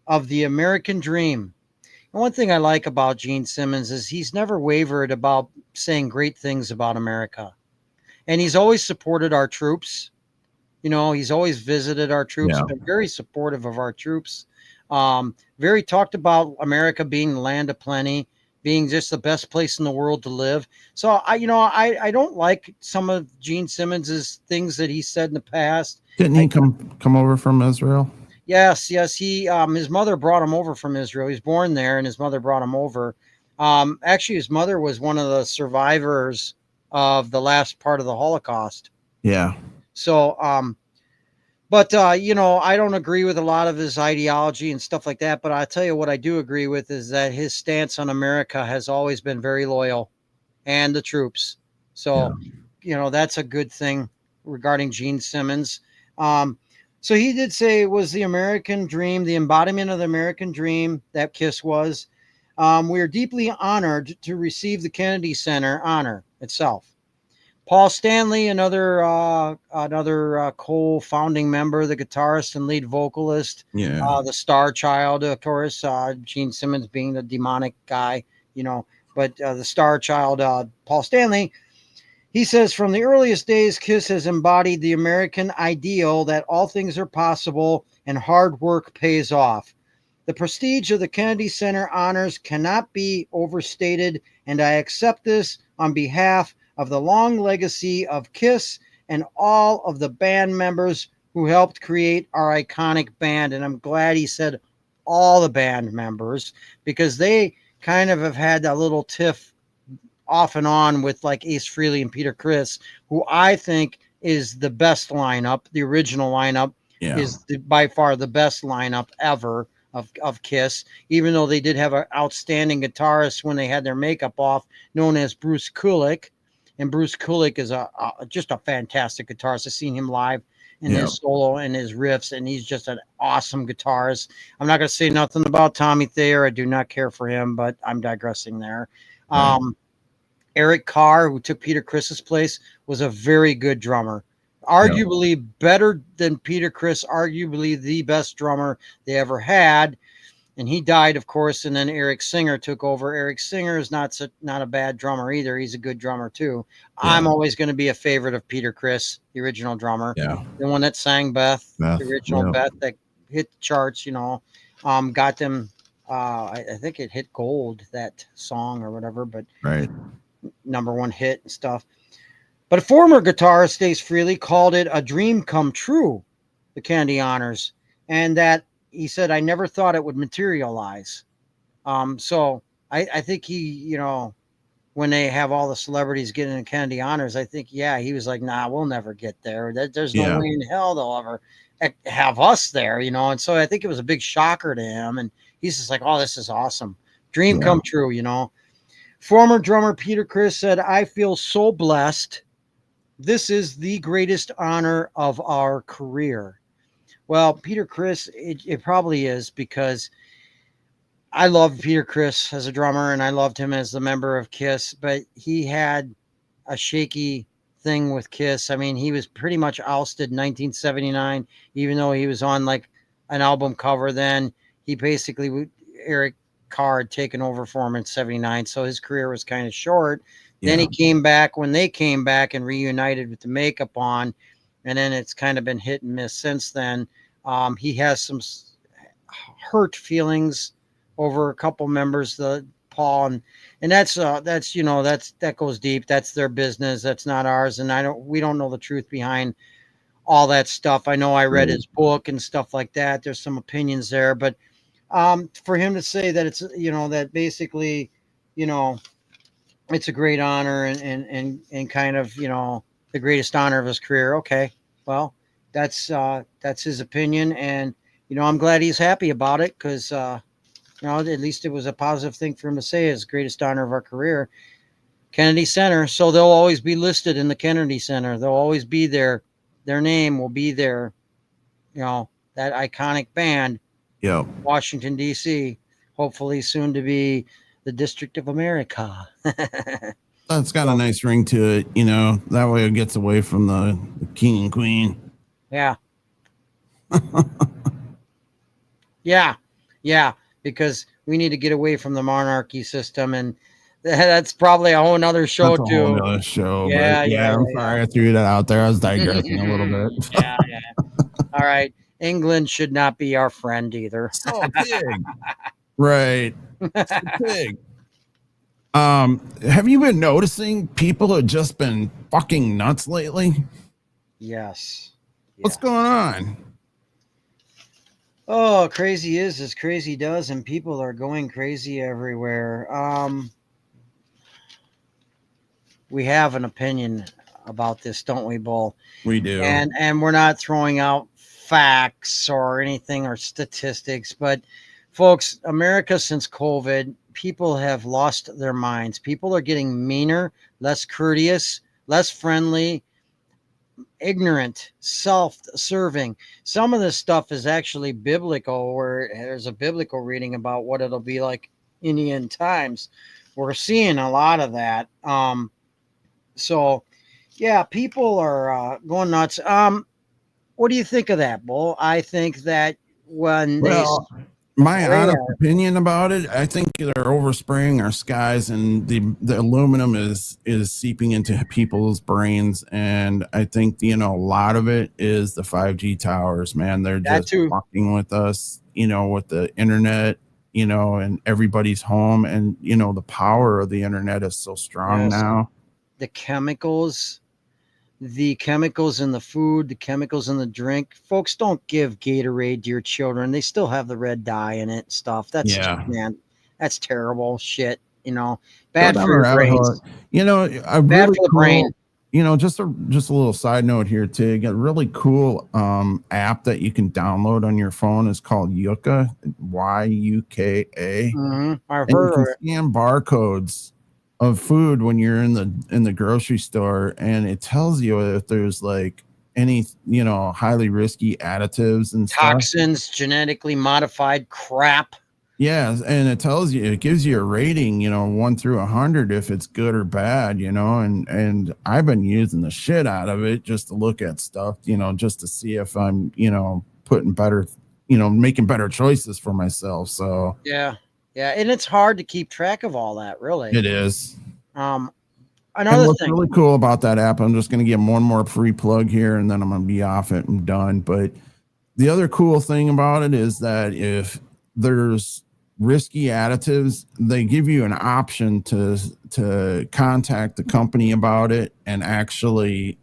of the American dream." And one thing I like about Gene Simmons is he's never wavered about saying great things about America. And he's always supported our troops. You know, he's always visited our troops, Yeah. been very supportive of our troops. Very talked about America being the land of plenty, being just the best place in the world to live. So I don't like some of Gene Simmons's things that he said in the past. Didn't he come over from Israel? Yes. He his mother brought him over from Israel. He was born there, and his mother brought him over. Actually, his mother was one of the survivors of the last part of the Holocaust. Yeah. So, but I don't agree with a lot of his ideology and stuff like that. But I tell you what I do agree with is that his stance on America has always been very loyal, and the troops. So, that's a good thing regarding Gene Simmons. So he did say it was the American dream, the embodiment of the American dream that Kiss was. We are deeply honored to receive the Kennedy Center honor itself. Paul Stanley, another co-founding member, the guitarist and lead vocalist, the star child, of course, Gene Simmons being the demonic guy, but the star child, Paul Stanley. He says, from the earliest days, Kiss has embodied the American ideal that all things are possible and hard work pays off. The prestige of the Kennedy Center honors cannot be overstated, and I accept this on behalf of the long legacy of Kiss and all of the band members who helped create our iconic band. And I'm glad he said all the band members, because they kind of have had that little tiff off and on with like Ace Frehley and Peter Criss, who I think is the best lineup. The original lineup is by far the best lineup ever of Kiss, even though they did have an outstanding guitarist when they had their makeup off, known as Bruce Kulick. And Bruce Kulick is just a fantastic guitarist. I've seen him live in his solo and his riffs, and he's just an awesome guitarist. I'm not going to say nothing about Tommy Thayer. I do not care for him, but I'm digressing there. Right. Eric Carr, who took Peter Criss's place, was a very good drummer. Arguably better than Peter Criss, arguably the best drummer they ever had. And he died, of course, and then Eric Singer took over. Eric Singer is not a bad drummer either. He's a good drummer, too. Yeah. I'm always going to be a favorite of Peter Criss, the original drummer. Yeah. The one that sang Beth, the original Beth that hit the charts, got them. I think it hit gold, that song or whatever, but #1 hit and stuff. But a former guitarist, Ace Frehley, called it a dream come true, the Kennedy Honors, and that he said, I never thought it would materialize. So I think he, when they have all the celebrities getting the Kennedy Honors, I think, he was like, nah, we'll never get there. There's no way in hell they'll ever have us there, And so I think it was a big shocker to him. And he's just like, oh, this is awesome. Dream come true, Former drummer Peter Criss said, I feel so blessed. This is the greatest honor of our career. Well, Peter Criss, it probably is, because I love Peter Criss as a drummer and I loved him as the member of Kiss, but he had a shaky thing with Kiss. I mean, he was pretty much ousted in 1979, even though he was on like an album cover then. He basically, Eric Carr had taken over for him in 79, so his career was kind of short. Then he came back when they came back and reunited with the makeup on, and then it's kind of been hit and miss since then. He has some hurt feelings over a couple members, the Paul, and that's that goes deep. That's their business. That's not ours, and we don't know the truth behind all that stuff. I know I read his book and stuff like that. There's some opinions there, but for him to say that it's that basically it's a great honor and kind of the greatest honor of his career. Okay, well that's his opinion, and I'm glad he's happy about it because at least it was a positive thing for him to say. It's the greatest honor of our career. Kennedy Center, so they'll always be listed in the Kennedy Center. They'll always be there. Their name will be there. That iconic band. Yep. Washington, D.C. Hopefully soon to be the District of America. That's got a nice ring to it. That way it gets away from the king and queen. Yeah. Yeah. Because we need to get away from the monarchy system, and that's probably a whole nother show That's a too. whole other show. Yeah, I'm sorry I threw that out there. I was digressing a little bit. Yeah. All right. England should not be our friend either. So pig. Right. So pig. Have you been noticing people have just been fucking nuts lately? Yes. What's going on? Oh, crazy is as crazy does, and people are going crazy everywhere. We have an opinion about this, don't we, Bull? We do. And we're not throwing out facts or anything or statistics, but folks, America since COVID, people have lost their minds. People are getting meaner, less courteous, less friendly, ignorant, self-serving. Some of this stuff is actually biblical, where there's a biblical reading about what it'll be like in the end times. We're seeing a lot of that. So yeah, people are going nuts. What do you think of that, Bull? I think that when my honest opinion about it, I think they're overspraying our skies, and the aluminum is seeping into people's brains, and I think a lot of it is the 5G towers, man. They're just fucking with us, with the internet, and everybody's home, and the power of the internet is so strong now. The chemicals in the food, the chemicals in the drink. Folks, don't give Gatorade to your children. They still have the red dye in it and stuff. That's man, that's terrible shit. Bad for your brains. Bad for the brain. Just a little side note here too. Got a really cool app that you can download on your phone. It's called Yuka, YUKA. I've heard of it. Scan barcodes of food when you're in the grocery store, and it tells you if there's like any highly risky additives and toxins, genetically modified crap. Yeah, and it gives you a rating, 1 through 100 if it's good or bad, and I've been using the shit out of it just to look at stuff, just to see if I'm putting better, making better choices for myself. So yeah, and it's hard to keep track of all that, really. It is. Another what's thing really cool about that app, I'm just going to give one more free plug here, and then I'm going to be off it and done. But the other cool thing about it is that if there's risky additives, they give you an option to contact the company about it and actually,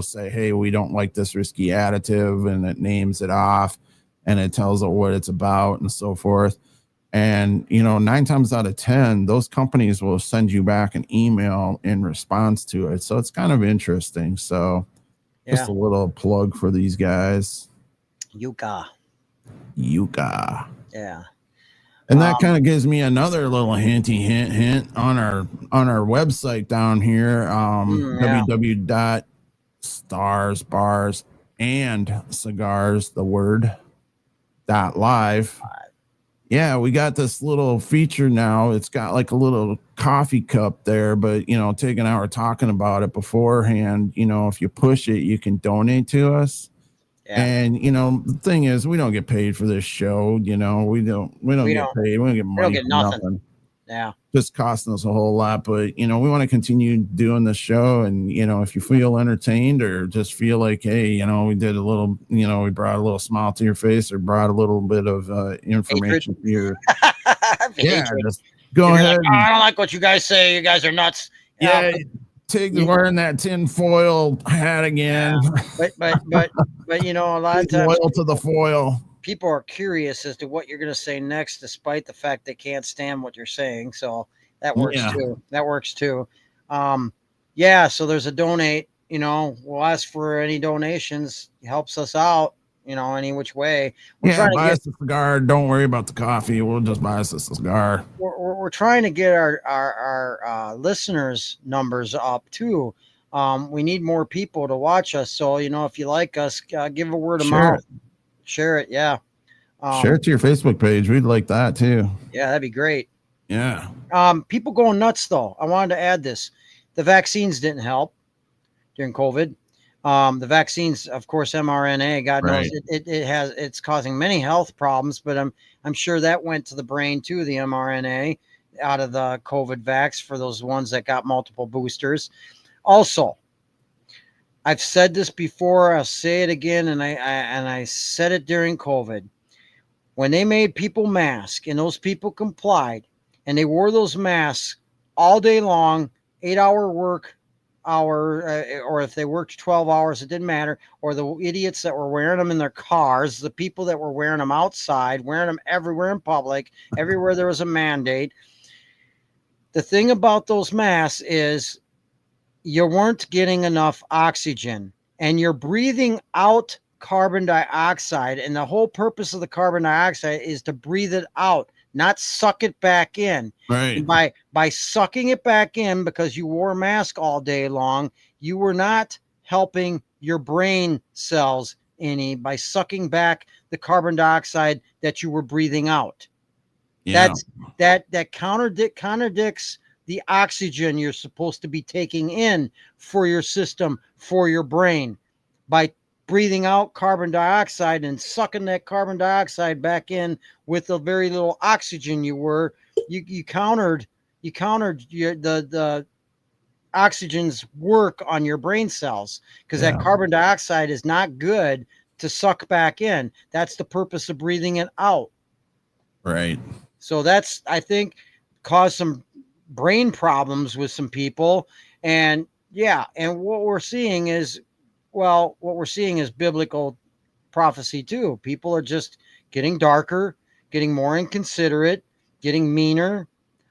say, hey, we don't like this risky additive, and it names it off and it tells it what it's about and so forth. And, 9 times out of 10, those companies will send you back an email in response to it. So it's kind of interesting. So just a little plug for these guys. Yuka. Yeah. And that kind of gives me another little hint on our website down here. www.starsbarsandcigars.live. Yeah, we got this little feature now. It's got like a little coffee cup there, but take an hour talking about it beforehand. If you push it, you can donate to us. Yeah. And the thing is, we don't get paid for this show. We don't get paid. We don't get money. We don't get nothing. Yeah. just costing us a whole lot. But, you know, we want to continue doing the show. And, you know, if you feel entertained or just feel like, hey, you know, we did a little, you know, we brought a little smile to your face or brought a little bit of information to your, yeah, just go You're ahead. like, oh, I don't like what you guys say. You guys are nuts. Yeah. Tig's wearing that tin foil hat again. Yeah. But you know, a lot of times loyal to the foil. People are curious as to what you're going to say next, despite the fact they can't stand what you're saying. So that works too. That works too. Yeah. So there's a donate. You know, we'll ask for any donations. It helps us out. You know, any which way. We're buy us a cigar. Don't worry about the coffee. We'll just buy us a cigar. We're trying to get our listeners numbers up too. We need more people to watch us. So, you know, if you like us, give a word of mouth. Share it. Yeah. Share it to your Facebook page. We'd like that too. Yeah, that'd be great. Yeah. People going nuts though. I wanted to add this. The vaccines didn't help during COVID. The vaccines, of course, mRNA, God knows it's causing many health problems, but I'm sure that went to the brain too, the mRNA out of the COVID vax for those ones that got multiple boosters. Also, I've said this before, I'll say it again, and I said it during COVID. When they made people mask and those people complied and they wore those masks all day long, 8-hour work hour, or if they worked 12 hours, it didn't matter, or the idiots that were wearing them in their cars, the people that were wearing them outside, wearing them everywhere in public, everywhere there was a mandate. The thing about those masks is you weren't getting enough oxygen and you're breathing out carbon dioxide. And the whole purpose of the carbon dioxide is to breathe it out, not suck it back in. Right. And by sucking it back in, because you wore a mask all day long, you were not helping your brain cells any by sucking back the carbon dioxide that you were breathing out. Yeah. That contradicts the oxygen you're supposed to be taking in for your system, for your brain. By breathing out carbon dioxide and sucking that carbon dioxide back in with the very little oxygen you countered the oxygen's work on your brain cells, because that carbon dioxide is not good to suck back in. That's the purpose of breathing it out. Right. So that's, I think, caused some brain problems with some people. And what we're seeing is biblical prophecy too. People are just getting darker, getting more inconsiderate, getting meaner.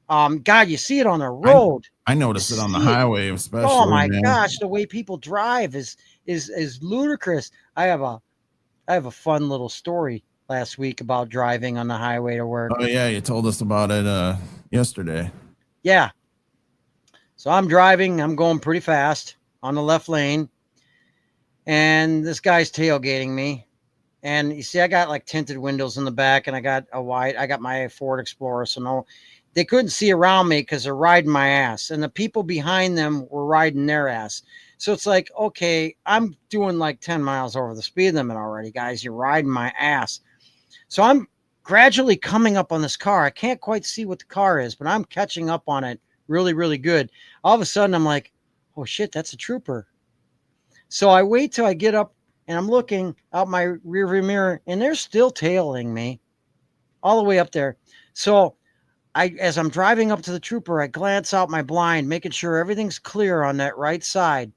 God, you see it on the road. I noticed it on the highway, especially. Oh my gosh, the way people drive is ludicrous. I have a fun little story last week about driving on the highway to work. Oh yeah, you told us about it yesterday. Yeah. So I'm driving, I'm going pretty fast on the left lane, and this guy's tailgating me. And you see, I got like tinted windows in the back, and I got my Ford Explorer, so no, they couldn't see around me because they're riding my ass, and the people behind them were riding their ass. So it's like, okay, I'm doing like 10 miles over the speed limit already, guys. You're riding my ass. So I'm gradually coming up on this car. I can't quite see what the car is, but I'm catching up on it really, really good. All of a sudden, I'm like, oh shit, that's a trooper. So I wait till I get up, and I'm looking out my rearview mirror, and they're still tailing me all the way up there. So as I'm driving up to the trooper, I glance out my blind, making sure everything's clear on that right side.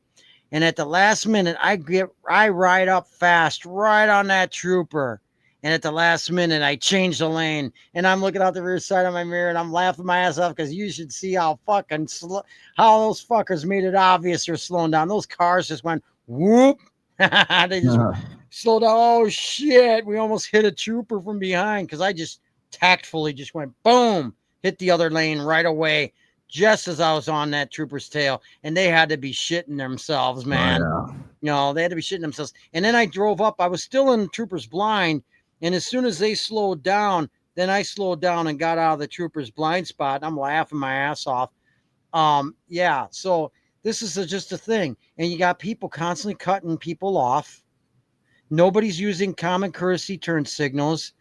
And at the last minute, I ride up fast right on that trooper. And at the last minute, I change the lane, and I'm looking out the rear side of my mirror, and I'm laughing my ass off, because you should see how fucking slow, how those fuckers made it obvious they're slowing down. Those cars just went whoop. They just slowed down. Oh shit! We almost hit a trooper from behind, because I just tactfully just went boom, hit the other lane right away, just as I was on that trooper's tail, and they had to be shitting themselves, man. Oh, No, they had to be shitting themselves. And then I drove up. I was still in the trooper's blind. And as soon as they slowed down, then I slowed down and got out of the trooper's blind spot. And I'm laughing my ass off. So this is just a thing. And you got people constantly cutting people off. Nobody's using common courtesy turn signals.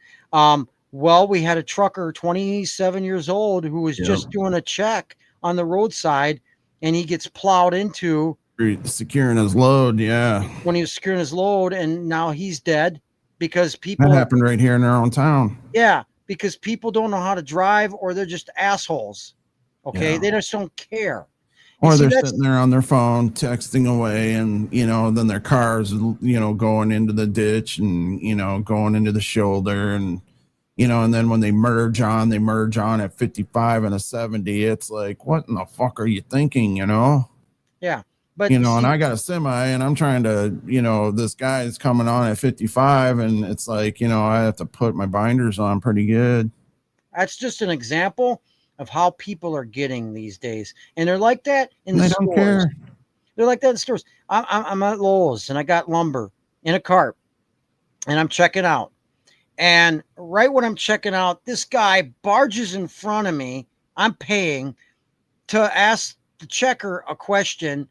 Well, we had a trucker, 27 years old, who was just doing a check on the roadside, and he gets plowed into securing his load. Yeah, when he was securing his load, and now he's dead because that people happened right here in our own town. Yeah, because people don't know how to drive, or they're just assholes. Okay, Yeah. they just don't care. Or And see, they're sitting there on their phone texting away, and then their cars, going into the ditch and going into the shoulder, and and then when they merge on at 55 and a 70. It's like, what in the fuck are you thinking? Yeah, but and I got a semi, and I'm trying to, this guy is coming on at 55, and it's like, I have to put my binders on pretty good. That's just an example of how people are getting these days, and they're like that in the stores. Don't care. They're like that in stores. I'm at Lowe's, and I got lumber in a cart, and I'm checking out. And right when I'm checking out, this guy barges in front of me. I'm paying to ask the checker a question,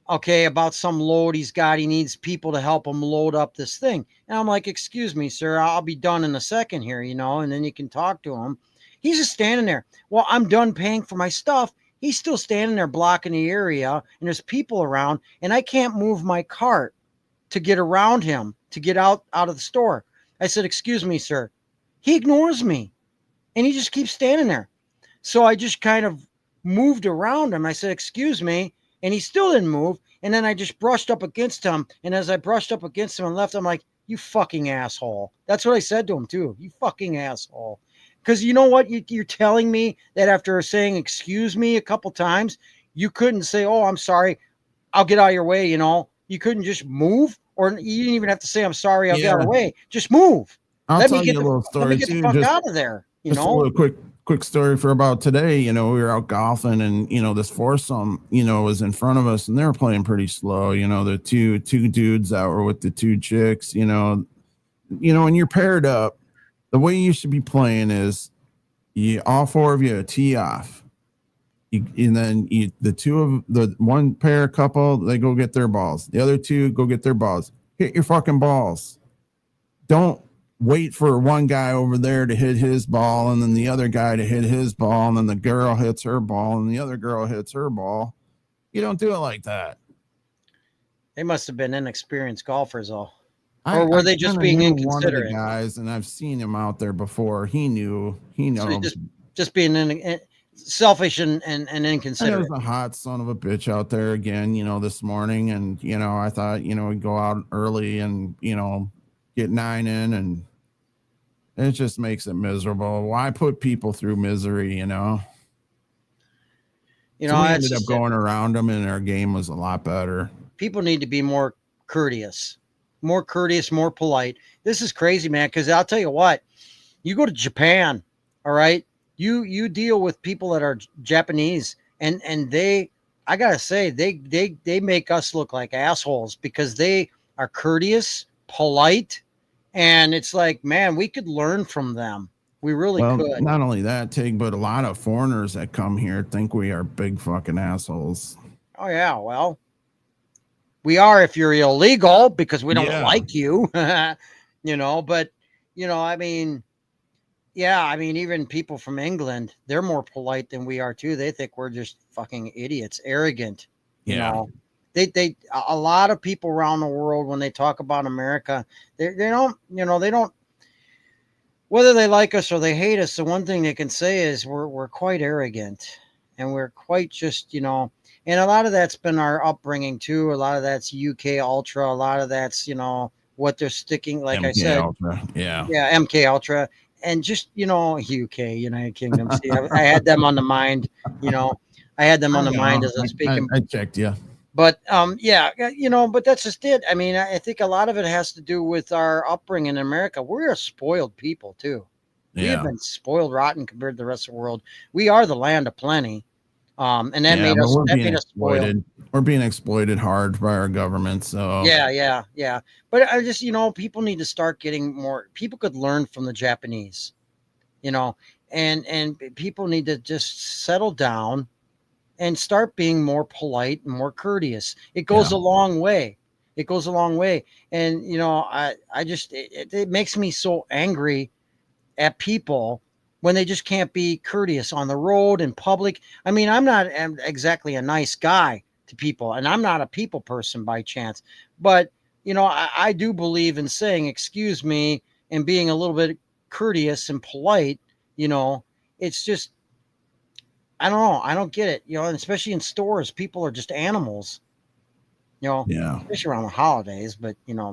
okay, about some load he's got. He needs people to help him load up this thing. And I'm like, excuse me, sir, I'll be done in a second here, and then you can talk to him. He's just standing there. Well, I'm done paying for my stuff. He's still standing there blocking the area, and there's people around, and I can't move my cart to get around him, to get out of the store. I said, excuse me, sir. He ignores me, and he just keeps standing there. So I just kind of moved around him. I said, excuse me, and he still didn't move. And then I just brushed up against him, and as I brushed up against him and left, I'm like, you fucking asshole. That's what I said to him, too. You fucking asshole. Because you know what? You're telling me that after saying excuse me a couple times, you couldn't say, oh, I'm sorry, I'll get out of your way, You couldn't just move, or you didn't even have to say, I'm sorry, I'll get out of the way. Just move. Let me get the fuck out of there, Just a little quick story for about today. We were out golfing, and this foursome, was in front of us, and they were playing pretty slow. The two dudes that were with the two chicks, when you're paired up, the way you should be playing is all four of you tee off. And then the one pair couple, they go get their balls. The other two go get their balls. Hit your fucking balls. Don't wait for one guy over there to hit his ball, and then the other guy to hit his ball, and then the girl hits her ball, and the other girl hits her ball. You don't do it like that. They must have been inexperienced golfers, all. Or were they just being inconsiderate? One of the guys, and I've seen him out there before. He knows. So just being selfish and inconsiderate. And there's a hot son of a bitch out there again, this morning. And, I thought, we'd go out early and, get 9 in, and it just makes it miserable. Why put people through misery, So we ended up going around them, and our game was a lot better. People need to be more courteous, more polite. This is crazy, man, because I'll tell you what, you go to Japan, all right, you deal with people that are Japanese, and they, I gotta say, they make us look like assholes because they are courteous, polite, and it's like, man, we could learn from them. We really could. Not only that, Tig, but a lot of foreigners that come here think we are big fucking assholes. Oh yeah, well, we are if you're illegal because we don't like you, but I mean, even people from England, they're more polite than we are too. They think we're just fucking idiots, arrogant. They a lot of people around the world, when they talk about America, they don't, whether they like us or they hate us, the one thing they can say is we're quite arrogant, and we're quite just, and a lot of that's been our upbringing too. A lot of that's UK Ultra. A lot of that's, what they're sticking, like MK I said, Ultra. Yeah, MK Ultra, and just, UK, United Kingdom. See, I had them on the mind, I had them on the mind as I'm speaking. I checked, yeah. But but that's just it. I mean, I think a lot of it has to do with our upbringing in America. We're a spoiled people too. We have been spoiled rotten compared to the rest of the world. We are the land of plenty. And that made us spoiled. We're being exploited hard by our government. So yeah. But I just, people need to start getting more. People could learn from the Japanese, and people need to just settle down and start being more polite and more courteous. It goes a long way. It goes a long way. And, I just, it makes me so angry at people when they just can't be courteous on the road in public. I mean, I'm not exactly a nice guy to people, and I'm not a people person by chance, but you know, I do believe in saying excuse me and being a little bit courteous and polite. You know, it's just, I don't know, I don't get it, you know, and especially in stores, people are just animals, you know, Yeah. especially around the holidays, but you know,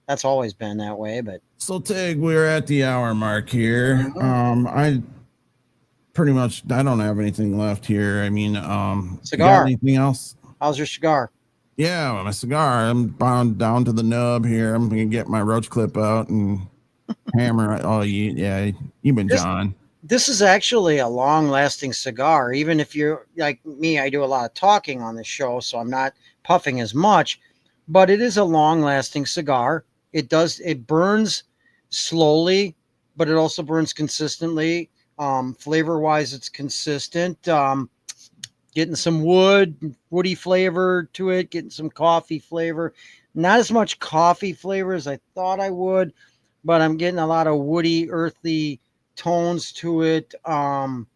that's always been that way. But So Tig, we're at the hour mark here. I pretty much, I don't have anything left here. I mean, Cigar. You got anything else? How's your cigar? Yeah, my cigar. I'm bound down to the nub here. I'm gonna get my roach clip out and hammer it. Oh, you've been John. This is actually a long-lasting cigar. Even if you're like me, I do a lot of talking on this show, so I'm not puffing as much. But it is a long-lasting cigar. It burns slowly, but it also burns consistently. Flavor-wise, it's consistent. Getting some woody flavor to it, getting some coffee flavor. Not as much coffee flavor as I thought I would, but I'm getting a lot of woody, earthy tones to it. What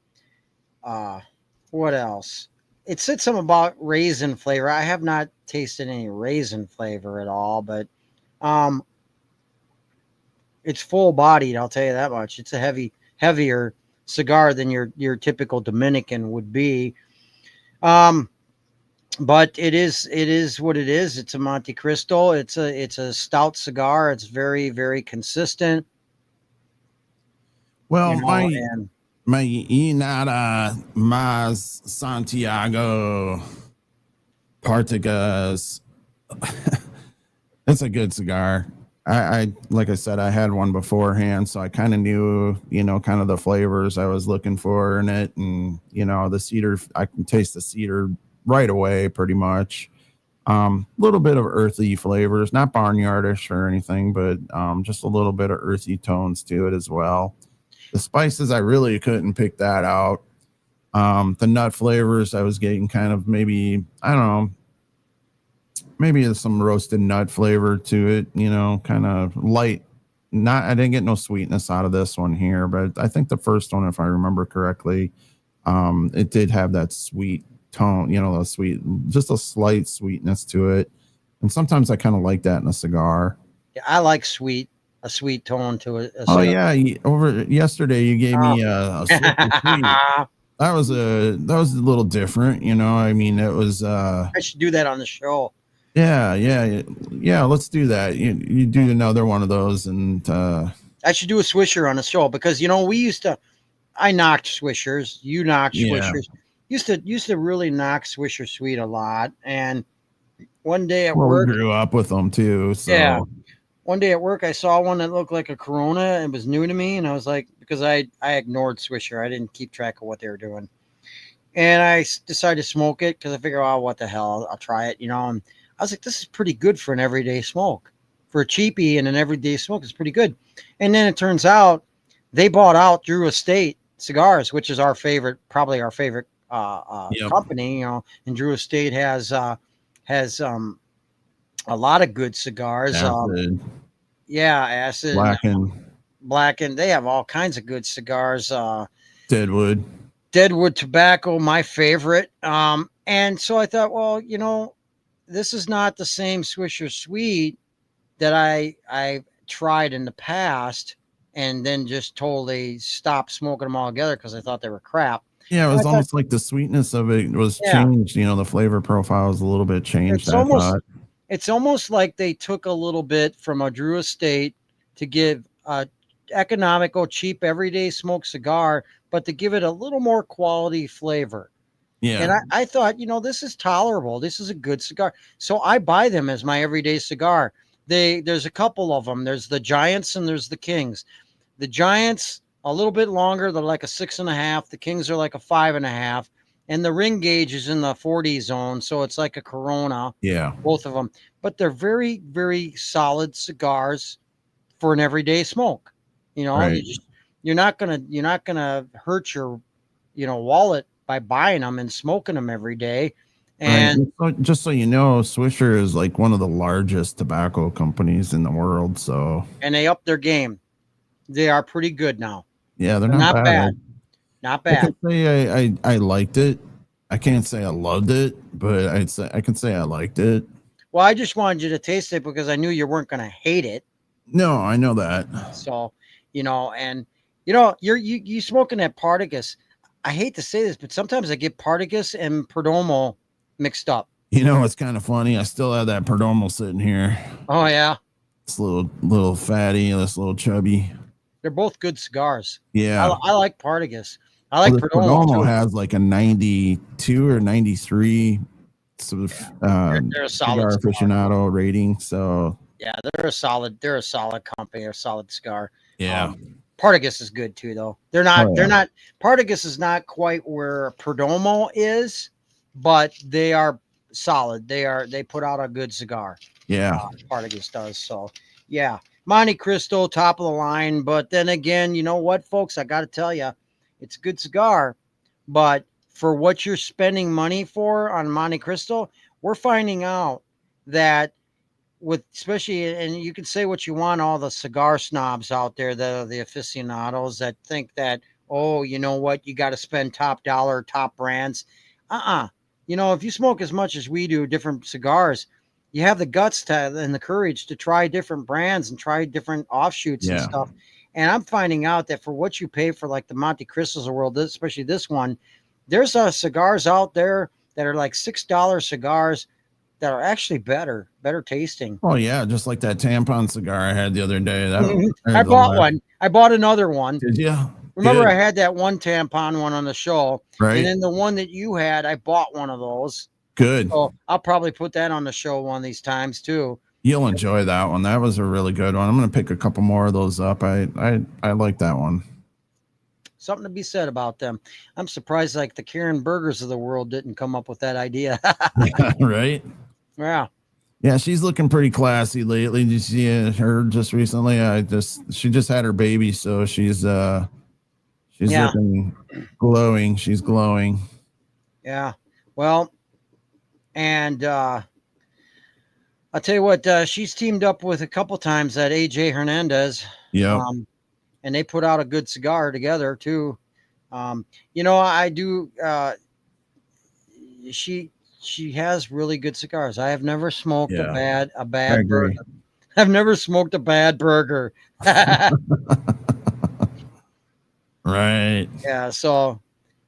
else? It said something about raisin flavor. I have not tasted any raisin flavor at all, but it's full bodied, I'll tell you that much. It's a heavier cigar than your typical Dominican would be. But it is what it is. It's a Monte Cristo. It's a stout cigar. It's very, very consistent. Well, you know, my E93 Mas Santiago Partagas. It's a good cigar. I like I said, I had one beforehand, so I kind of knew, you know, kind of the flavors I was looking for in it, and you know, the cedar. I can taste the cedar right away, pretty much. Little bit of earthy flavors, not barnyardish or anything, but just a little bit of earthy tones to it as well. The spices, I really couldn't pick that out. The nut flavors, I was getting kind of maybe, I don't know, maybe some roasted nut flavor to it, you know, kind of light. I didn't get no sweetness out of this one here, but I think the first one, if I remember correctly, it did have that sweet tone, you know, just a slight sweetness to it. And sometimes I kind of like that in a cigar. Yeah, I like a sweet tone to it. Oh yeah, over yesterday you gave me a sweet. That was a little different, you know. I mean, it was. I should do that on the show. Yeah. Let's do that. You do another one of those, and I should do a Swisher on the show because you know I knocked Swishers. You knocked Swishers. Used to really knock Swisher Sweet a lot, and one day at work, we grew up with them too. So. Yeah. One day at work, I saw one that looked like a Corona. It was new to me, and I was like, because I ignored Swisher, I didn't keep track of what they were doing, and I decided to smoke it because I figured, oh, what the hell, I'll try it, you know. And I was like, this is pretty good for an everyday smoke. For a cheapie and an everyday smoke, it's pretty good. And then it turns out they bought out Drew Estate Cigars, which is probably our favorite company, you know. And Drew Estate has a lot of good cigars. Acid. Acid. Blackened. They have all kinds of good cigars. Deadwood tobacco, my favorite. And so I thought, well, you know, this is not the same Swisher Sweet that I tried in the past and then just totally stopped smoking them all together because I thought they were crap. Yeah, it was almost like the sweetness of it was changed. You know, the flavor profile was a little bit changed. It's almost like they took a little bit from a Drew Estate to give a economical, cheap, everyday smoke cigar, but to give it a little more quality flavor. Yeah. And I thought, you know, this is tolerable. This is a good cigar. So I buy them as my everyday cigar. There's a couple of them. There's the Giants and there's the Kings. The Giants, a little bit longer. They're like a 6.5. The Kings are like a 5.5. And the ring gauge is in the 40 zone. So it's like a Corona. Yeah. Both of them. But they're very, very solid cigars for an everyday smoke. You know, right. You're not gonna hurt your, you know, wallet by buying them and smoking them every day. And right. Just so you know, Swisher is like one of the largest tobacco companies in the world. So, and they upped their game. They are pretty good now. Yeah, they're They're not, not bad. Not I bad. can say I liked it. I can't say I loved it, but I can say I liked it. Well, I just wanted you to taste it because I knew you weren't going to hate it. No, I know that. So, and you smoking that Partagas. I hate to say this, but sometimes I get Partagas and Perdomo mixed up. You know, it's kind of funny. I still have that Perdomo sitting here. Oh yeah, It's a little fatty, this little chubby. they're both good cigars. Yeah. I like Partagas. I like Well, Perdomo too. has like a 92 or 93 sort of They're a solid cigar aficionado rating. So yeah, they're a solid company, a solid cigar. yeah. Partagas is good too, though. They're not. Partagas is not quite where Perdomo is, but they are solid. They put out a good cigar. Yeah. Partagas does. So yeah, Monte Cristo, top of the line. But then again, you know what, folks? I got to tell you, it's a good cigar, but for what you're spending money for on Monte Cristo, we're finding out that with especially, and you can say what you want, all the cigar snobs out there that are the aficionados that think that, oh, you know what, you got to spend top dollar, top brands. If you smoke as much as we do different cigars, you have the guts and the courage to try different brands and try different offshoots and stuff. And I'm finding out that for what you pay for like the Monte Cristos of the world, especially this one, there's cigars out there that are like $6 cigars that are actually better tasting. Oh yeah, just like that tampon cigar I had the other day. I bought one. I bought another one. Did you? Remember, I had that one tampon one on the show, right? And then the one that you had, I bought one of those. Good. So I'll probably put that on the show one of these times too. You'll enjoy that one. That was a really good one. I'm going to pick a couple more of those up. I like that one. Something to be said about them. I'm surprised like the Karen Burgers of the world didn't come up with that idea. Right? Yeah. Yeah, she's looking pretty classy lately. Did you see her just recently? She just had her baby, so she's looking glowing. She's glowing. Yeah. Well, and I'll tell you what, she's teamed up with a couple times that AJ Hernandez. Yeah. And they put out a good cigar together too. I do. She has really good cigars. I have never smoked a bad burger. I've never smoked a bad burger. Right. Yeah. So,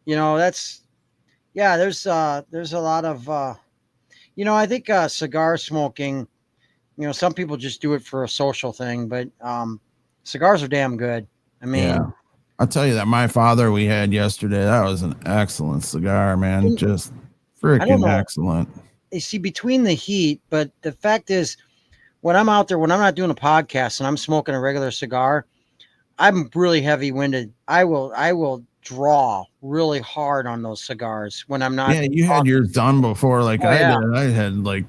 there's a lot of, I think cigar smoking, some people just do it for a social thing, but cigars are damn good. I mean, I'll tell you that my father we had yesterday, that was an excellent cigar, man. Just freaking excellent. You see, between the heat, but the fact is, when I'm out there, when I'm not doing a podcast and I'm smoking a regular cigar, I'm really heavy-winded. I will draw really hard on those cigars when I'm not. Yeah, you had yours done before, like I did. I had like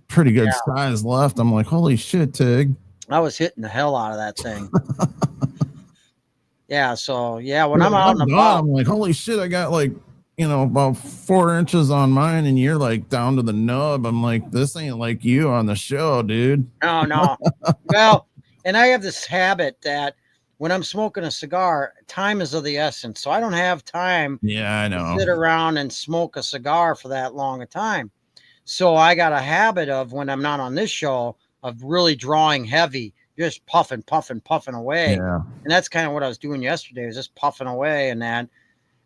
pretty good size left. I'm like, holy shit, Tig. I was hitting the hell out of that thing. So when I'm out and about, I'm like, holy shit, I got like, about 4 inches on mine, and you're like down to the nub. I'm like, this ain't like you on the show, dude. No. Well, and I have this habit that when I'm smoking a cigar, time is of the essence. So I don't have time to sit around and smoke a cigar for that long a time. So I got a habit of when I'm not on this show of really drawing heavy, just puffing away. Yeah. And that's kind of what I was doing yesterday, was just puffing away and that.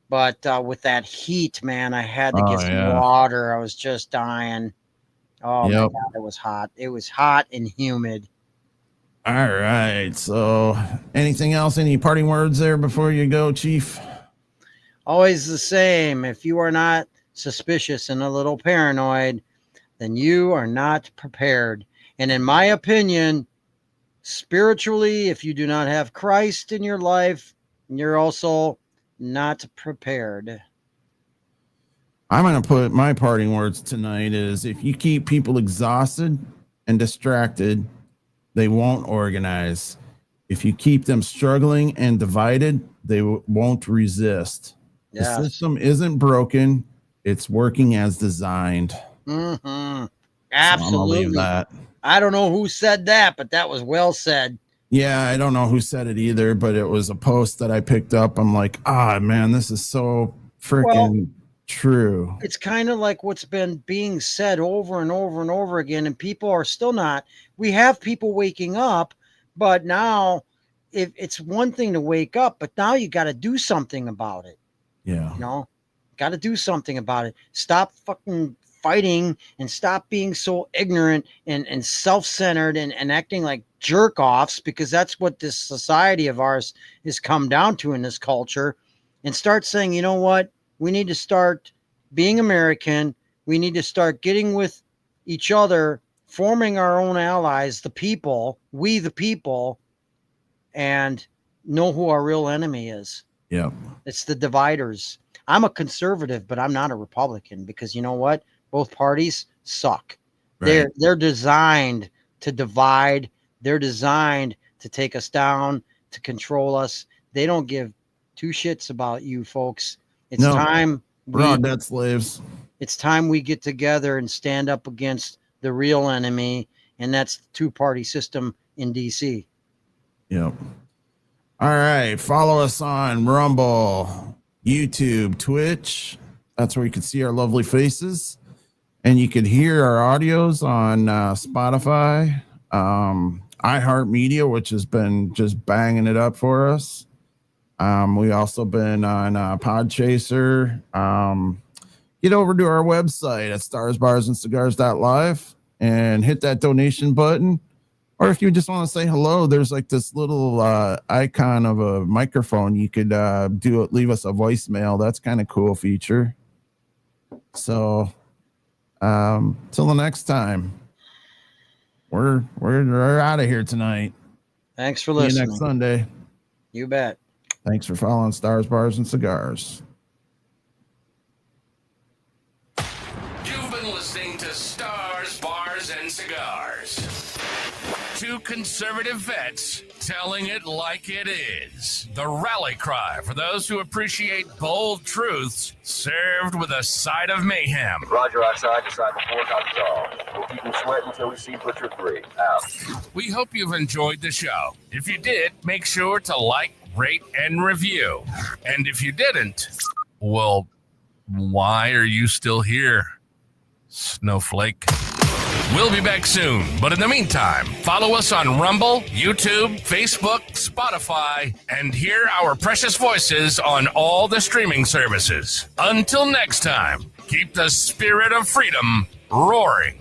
But with that heat, man, I had to get some water. I was just dying. Oh, my God, it was hot. It was hot and humid. All right. So anything else? Any parting words there before you go, Chief? Always the same. If you are not suspicious and a little paranoid, then you are not prepared. And in my opinion, spiritually, if you do not have Christ in your life, you're also not prepared. I'm going to put my parting words tonight is if you keep people exhausted and distracted, they won't organize. If you keep them struggling and divided, they won't resist. The system isn't broken. It's working as designed. Mm-hmm. Absolutely. So leave that. I don't know who said that, but that was well said. Yeah, I don't know who said it either, but it was a post that I picked up. I'm like, man, this is so freaking true. It's kind of like what's been being said over and over and over again, and people are still not. We have people waking up, but now if it's one thing to wake up, but now you got to do something about it. Yeah. You know, got to do something about it. Stop fucking fighting and stop being so ignorant and self-centered and acting like jerk offs, because that's what this society of ours has come down to in this culture. And start saying, you know what? We need to start being American. We need to start getting with each other, forming our own allies, the people, we the people, and know who our real enemy is. Yeah. It's the dividers. I'm a conservative, but I'm not a Republican, because you know what? Both parties suck. Right. They're designed to divide. They're designed to take us down, to control us. They don't give two shits about you folks. It's time we're all debt slaves. It's time we get together and stand up against the real enemy, and that's the two-party system in DC. Yep. All right. Follow us on Rumble, YouTube, Twitch. That's where you can see our lovely faces. And you can hear our audios on Spotify, iHeartMedia, which has been just banging it up for us. We also been on Podchaser. Get over to our website at starsbarsandcigars.live and hit that donation button. Or if you just want to say hello, there's like this little icon of a microphone. You could leave us a voicemail. That's kind of cool feature. So till the next time, we're out of here tonight. Thanks for listening. See you next Sunday. You bet. Thanks for following Stars, Bars, and Cigars. You've been listening to Stars, Bars, and Cigars. Two conservative vets telling it like it is. The rally cry for those who appreciate bold truths, served with a side of mayhem. Roger, outside, decide before copies all. We'll keep them sweating until we see Butcher 3. Out. We hope you've enjoyed the show. If you did, make sure to like, rate, and review. And if you didn't, well, why are you still here, snowflake? We'll be back soon, but in the meantime, follow us on Rumble, YouTube, Facebook, Spotify, and hear our precious voices on all the streaming services. Until next time, keep the spirit of freedom roaring.